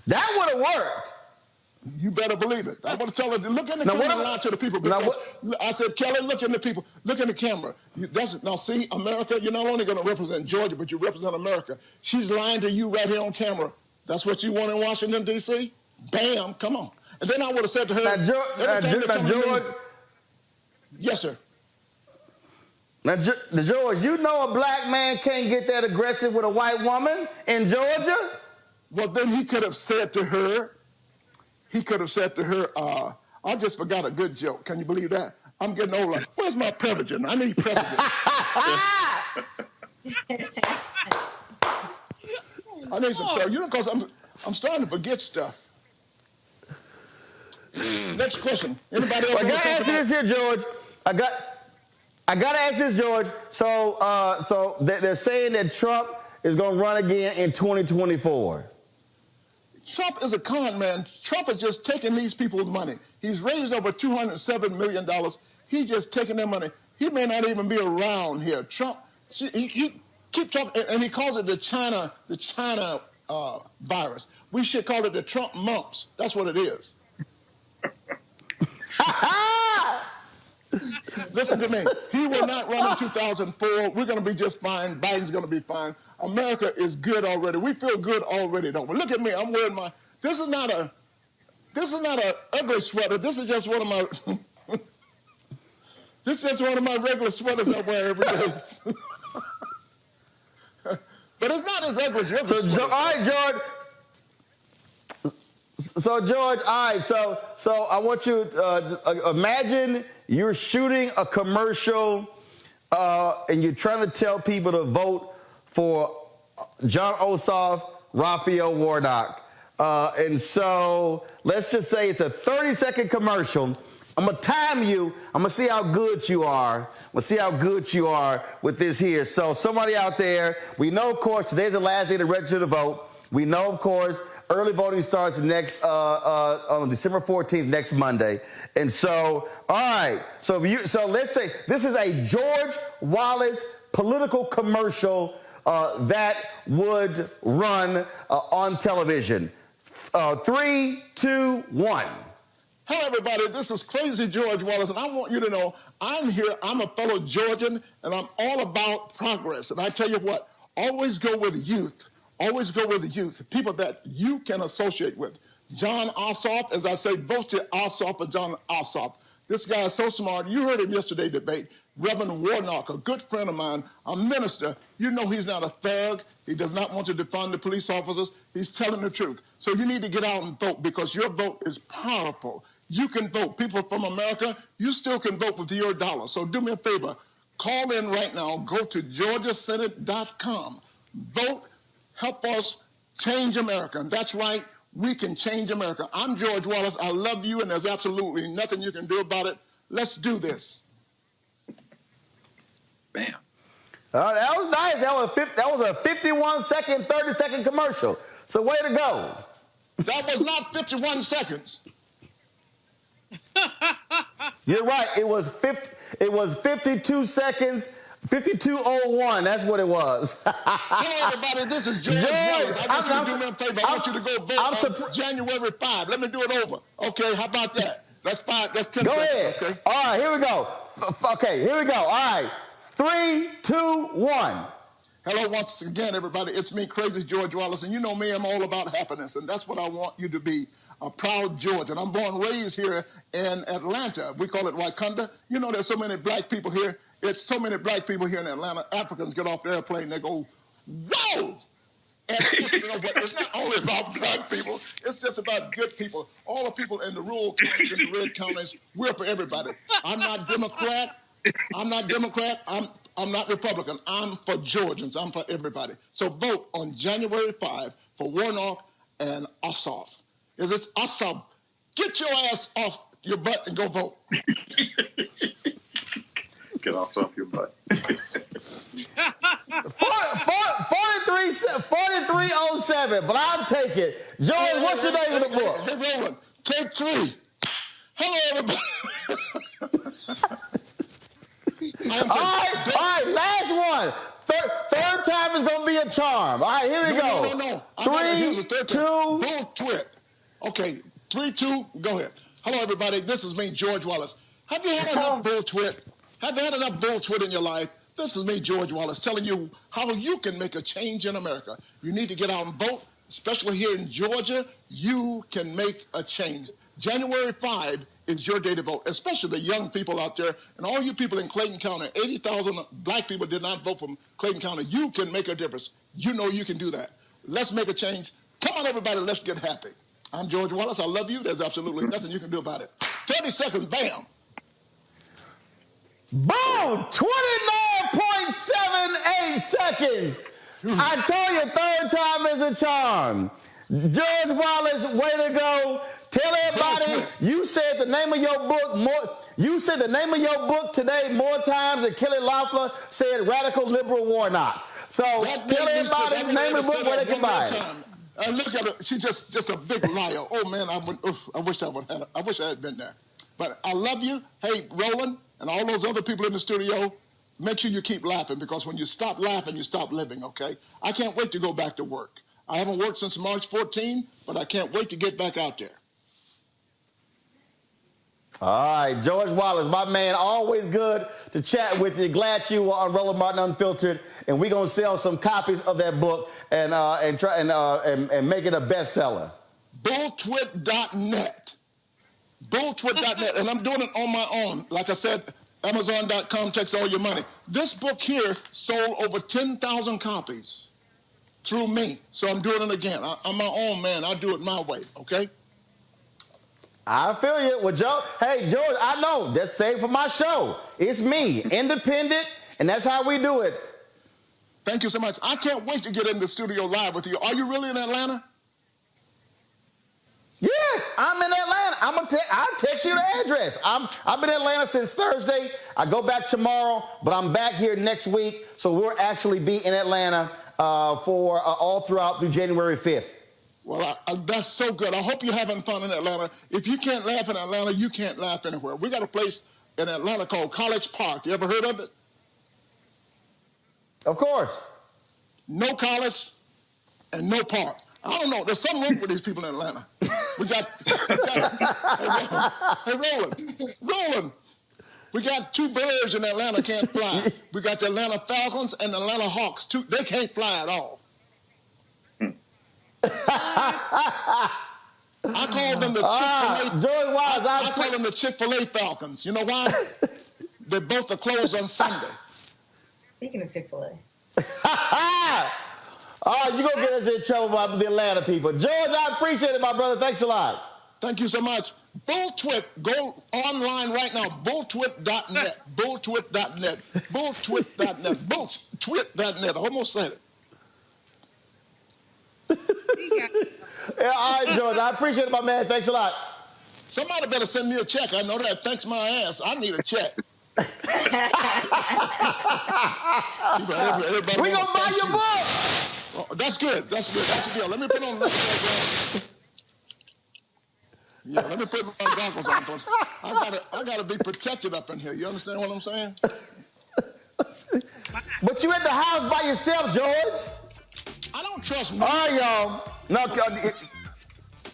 That would have worked. You better believe it. I want to tell her, look in the camera and lie to the people. I said, Kelly, look in the people. Look in the camera. Now, see, America, you're not only going to represent Georgia, but you represent America. She's lying to you right here on camera. That's what you want in Washington, D.C.? Bam, come on. And then I would have said to her, George. Yes, sir. Now, George, you know a black man can't get that aggressive with a white woman in Georgia? Well, then he could have said to her, I just forgot a good joke. Can you believe that? I'm getting old. Like, where's my Prevagen? I need Prevagen. I need some Prevagen. You know, because I'm starting to forget stuff. Next question. Anybody else? I got to answer this here, George. I got to ask this, George. So they're saying that Trump is going to run again in 2024. Trump is a con man. Trump is just taking these people's money. He's raised over $207 million. He's just taking their money. He may not even be around here. Trump, he keeps talking, and he calls it the China virus. We should call it the Trump mumps. That's what it is. Listen to me. He will not run in 2004. We're going to be just fine. Biden's going to be fine. America is good already. We feel good already, don't we? Look at me. I'm wearing this is not a ugly sweater. This is just one of my this is just one of my regular sweaters I wear every day. But it's not as ugly as your other sweaters. All right, George. So, George, all right, so I want you to imagine you're shooting a commercial and you're trying to tell people to vote for John Ossoff, Raphael Warnock. And so let's just say it's a 30-second commercial. I'm going to time you. I'm going to see how good you are. We'll see how good you are with this here. So somebody out there, we know, of course, today's the last day to register to vote. We know, of course, early voting starts next on December 14th, next Monday. And so, all right. So let's say this is a George Wallace political commercial that would run on television. 3, 2, 1. Hello, everybody. This is Crazy George Wallace, and I want you to know I'm here. I'm a fellow Georgian, and I'm all about progress. And I tell you what, always go with youth. Always go with the youth, people that you can associate with. John Ossoff, as I say, vote to Ossoff or John Ossoff. This guy is so smart. You heard him yesterday debate. Reverend Warnock, a good friend of mine, a minister. You know he's not a thug. He does not want to defund the police officers. He's telling the truth. So you need to get out and vote because your vote is powerful. You can vote. People from America, you still can vote with your dollar. So do me a favor. Call in right now. Go to georgiasenate.com. Vote. Help us change America. And that's right. We can change America. I'm George Wallace. I love you, and there's absolutely nothing you can do about it. Let's do this. Bam. That was nice. That was a 51-second, 30-second commercial. So way to go. That was not 51 seconds. You're right. It was 52 seconds. 52:01. That's what it was. Hello, everybody. This is George Wallace. I want you to do me a favor. I want you to go vote on January 5. Let me do it over. Okay, how about that? That's 10 seconds. Go ahead. Okay. All right, here we go. Okay, here we go. All right. 3, 2, 1. Hello, once again, everybody. It's me, Crazy George Wallace, and you know me, I'm all about happiness, and that's what I want you to be, a proud Georgian. I'm born and raised here in Atlanta. We call it Wakanda. You know, there's so many black people here. It's so many black people here in Atlanta. Africans get off the airplane, they go, whoa! And you know, but it's not only about black people, it's just about good people. All the people in the rural counties and the red counties, we're for everybody. I'm not Democrat. I'm not Republican. I'm for Georgians. I'm for everybody. So vote on January 5 for Warnock and Osof. It's Osof. Get your ass off your butt and go vote. Get Osof your butt. 4307, but I'll take it. George, what's the name of the book? Hey, Roland, take 3. Hello, everybody. All right, last one. Third time is going to be a charm. All right, here we go. No. 3, 2. Bull twit. Okay, 3, 2, go ahead. Hello, everybody. This is me, George Wallace. Have you had enough bull twit? Have you had enough bull twit in your life? This is me, George Wallace, telling you how you can make a change in America. You need to get out and vote, especially here in Georgia. You can make a change. January 5 is your day to vote, especially the young people out there and all you people in Clayton County. 80,000 black people did not vote for Clayton County. You can make a difference. You know you can do that. Let's make a change. Come on, everybody, let's get happy. I'm George Wallace. I love you. There's absolutely nothing you can do about it. 30 seconds, bam. Boom! 29.78 seconds. I told you, third time is a charm. George Wallace, way to go. Tell everybody you said the name of your book more. You said the name of your book today more times than Kelly Loeffler said radical liberal Warnock. So tell everybody the name of the book where they can buy it. Look at her. She's just a big liar. Oh man, I wish I had been there. But I love you. Hey, Roland, and all those other people in the studio, make sure you keep laughing, because when you stop laughing, you stop living, okay? I can't wait to go back to work. I haven't worked since March 14, but I can't wait to get back out there. All right, George Wallace, my man, always good to chat with you. Glad you were on Roland Martin Unfiltered, and we're gonna sell some copies of that book and make it a bestseller. Bulltwit.net. Bulltwit.net, and I'm doing it on my own. Like I said, Amazon.com takes all your money. This book here sold over 10,000 copies through me, so I'm doing it again. I'm my own man. I do it my way, okay? I feel you. Well, Joe, hey, George, I know. That's same for my show. It's me, independent, and that's how we do it. Thank you so much. I can't wait to get in the studio live with you. Are you really in Atlanta? Yes, I'm in Atlanta. I'll text you the address. I've been in Atlanta since Thursday. I go back tomorrow, but I'm back here next week. So we'll actually be in Atlanta for all through January 5th. Well, that's so good. I hope you're having fun in Atlanta. If you can't laugh in Atlanta, you can't laugh anywhere. We got a place in Atlanta called College Park. You ever heard of it? Of course. No college and no park. I don't know. There's something wrong with these people in Atlanta. Hey, Roland. We got 2 birds in Atlanta can't fly. We got the Atlanta Falcons and the Atlanta Hawks. They can't fly at all. I call them the Chick-fil-A. George Wise, I call them the Chick-fil-A Falcons. You know why? They both are closed on Sunday. Speaking of Chick-fil-A. Oh, you're going to get us in trouble by the Atlanta people. George, I appreciate it, my brother. Thanks a lot. Thank you so much. Bulltwit, go online right now. Bulltwit.net. Bulltwit.net. Bulltwit.net. Bulltwit.net. I almost said it. Yeah, all right, George. I appreciate it, my man. Thanks a lot. Somebody better send me a check. I know that. Thanks my ass. I need a check. We gonna buy your book. Oh, that's good. That's good. That's a deal. Let me put on another program. Yeah, let me put my goggles on, because I gotta be protected up in here. You understand what I'm saying? But you at the house by yourself, George. I don't trust me. All right, y'all. No,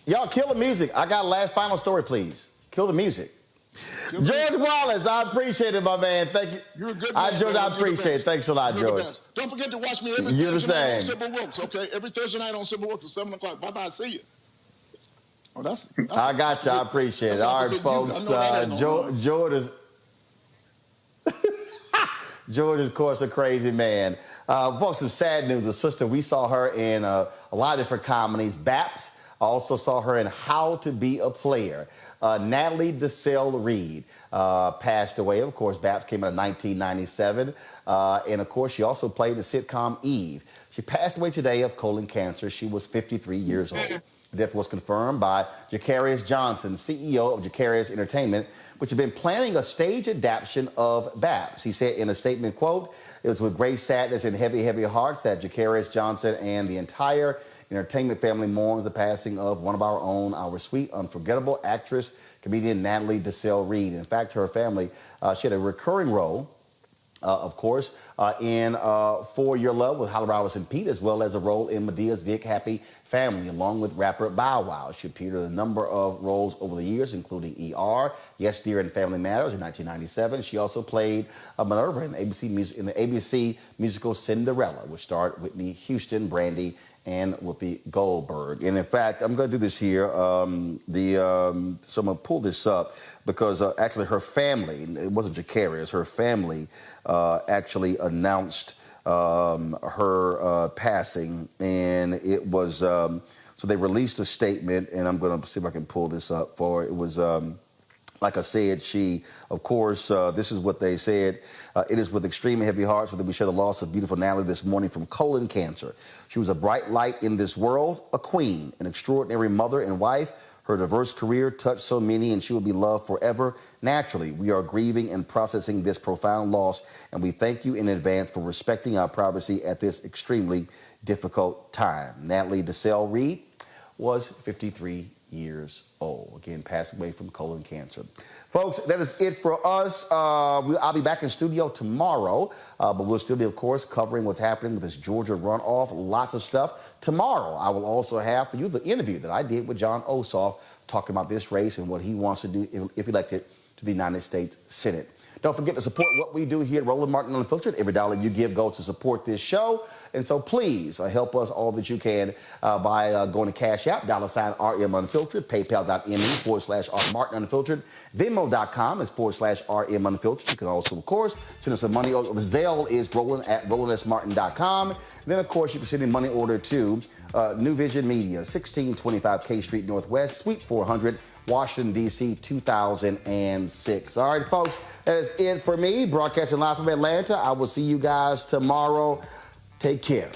y'all kill the music. I got a last final story, please. Kill the music. George Wallace, I appreciate it, my man. Thank you. You're a good man. George, I appreciate it. Thanks a lot, George. Don't forget to watch me every Thursday night on Civil Works, okay? Every Thursday night on Civil Works at 7 o'clock. Bye-bye. See you. Oh, that's I got you. I appreciate it. All right, folks. George is... George is, of course, a crazy man. Folks, some sad news. A sister, we saw her in a lot of different comedies. Baps, also saw her in How to Be a Player. Natalie DeSalle Reed passed away. Of course, Baps came out in 1997. And, of course, she also played the sitcom Eve. She passed away today of colon cancer. She was 53 years old. Death was confirmed by Jacarius Johnson, CEO of Jacarius Entertainment, which had been planning a stage adaptation of Baps. He said in a statement, quote, "It was with great sadness and heavy, heavy hearts that Jacarius Johnson and the entire entertainment family mourns the passing of one of our own, our sweet, unforgettable actress, comedian Natalie DeSalle Reed." In fact, her family, she had a recurring role, of course, in For Your Love with Holly Robinson Pete, as well as a role in Medea's Big Happy Family, along with rapper Bow Wow. She appeared in a number of roles over the years, including ER, Yes Dear, and Family Matters in 1997. She also played Minerva in the ABC musical Cinderella, which starred Whitney Houston, Brandy, and Whoopi Goldberg. And in fact, I'm going to do this here. So I'm going to pull this up because actually her family, it wasn't Jacarius, her family actually announced her passing, and it was, so they released a statement, and I'm going to see if I can pull this up for it. It was, like I said, she, of course, this is what they said. "It is with extreme heavy hearts that we share the loss of beautiful Natalie this morning from colon cancer. She was a bright light in this world, a queen, an extraordinary mother and wife. Her diverse career touched so many, and she will be loved forever. Naturally, we are grieving and processing this profound loss, and we thank you in advance for respecting our privacy at this extremely difficult time." Natalie DeSalle Reed was 53 years old. Again, passed away from colon cancer. Folks, that is it for us. I'll be back in studio tomorrow, but we'll still be, of course, covering what's happening with this Georgia runoff. Lots of stuff. Tomorrow, I will also have for you the interview that I did with John Osof, talking about this race and what he wants to do if elected to the United States Senate. Don't forget to support what we do here at Roland Martin Unfiltered. Every dollar you give goes to support this show. And so please help us all that you can by going to Cash App, $RM Unfiltered, paypal.me/R Martin Unfiltered, Venmo.com is /RM Unfiltered. You can also, of course, send us some money. Zelle is Roland at RolandSMartin.com. Then, of course, you can send a money order to New Vision Media, 1625 K Street Northwest, Suite 400, Washington, D.C., 2006. All right, folks, that is it for me. Broadcasting live from Atlanta. I will see you guys tomorrow. Take care.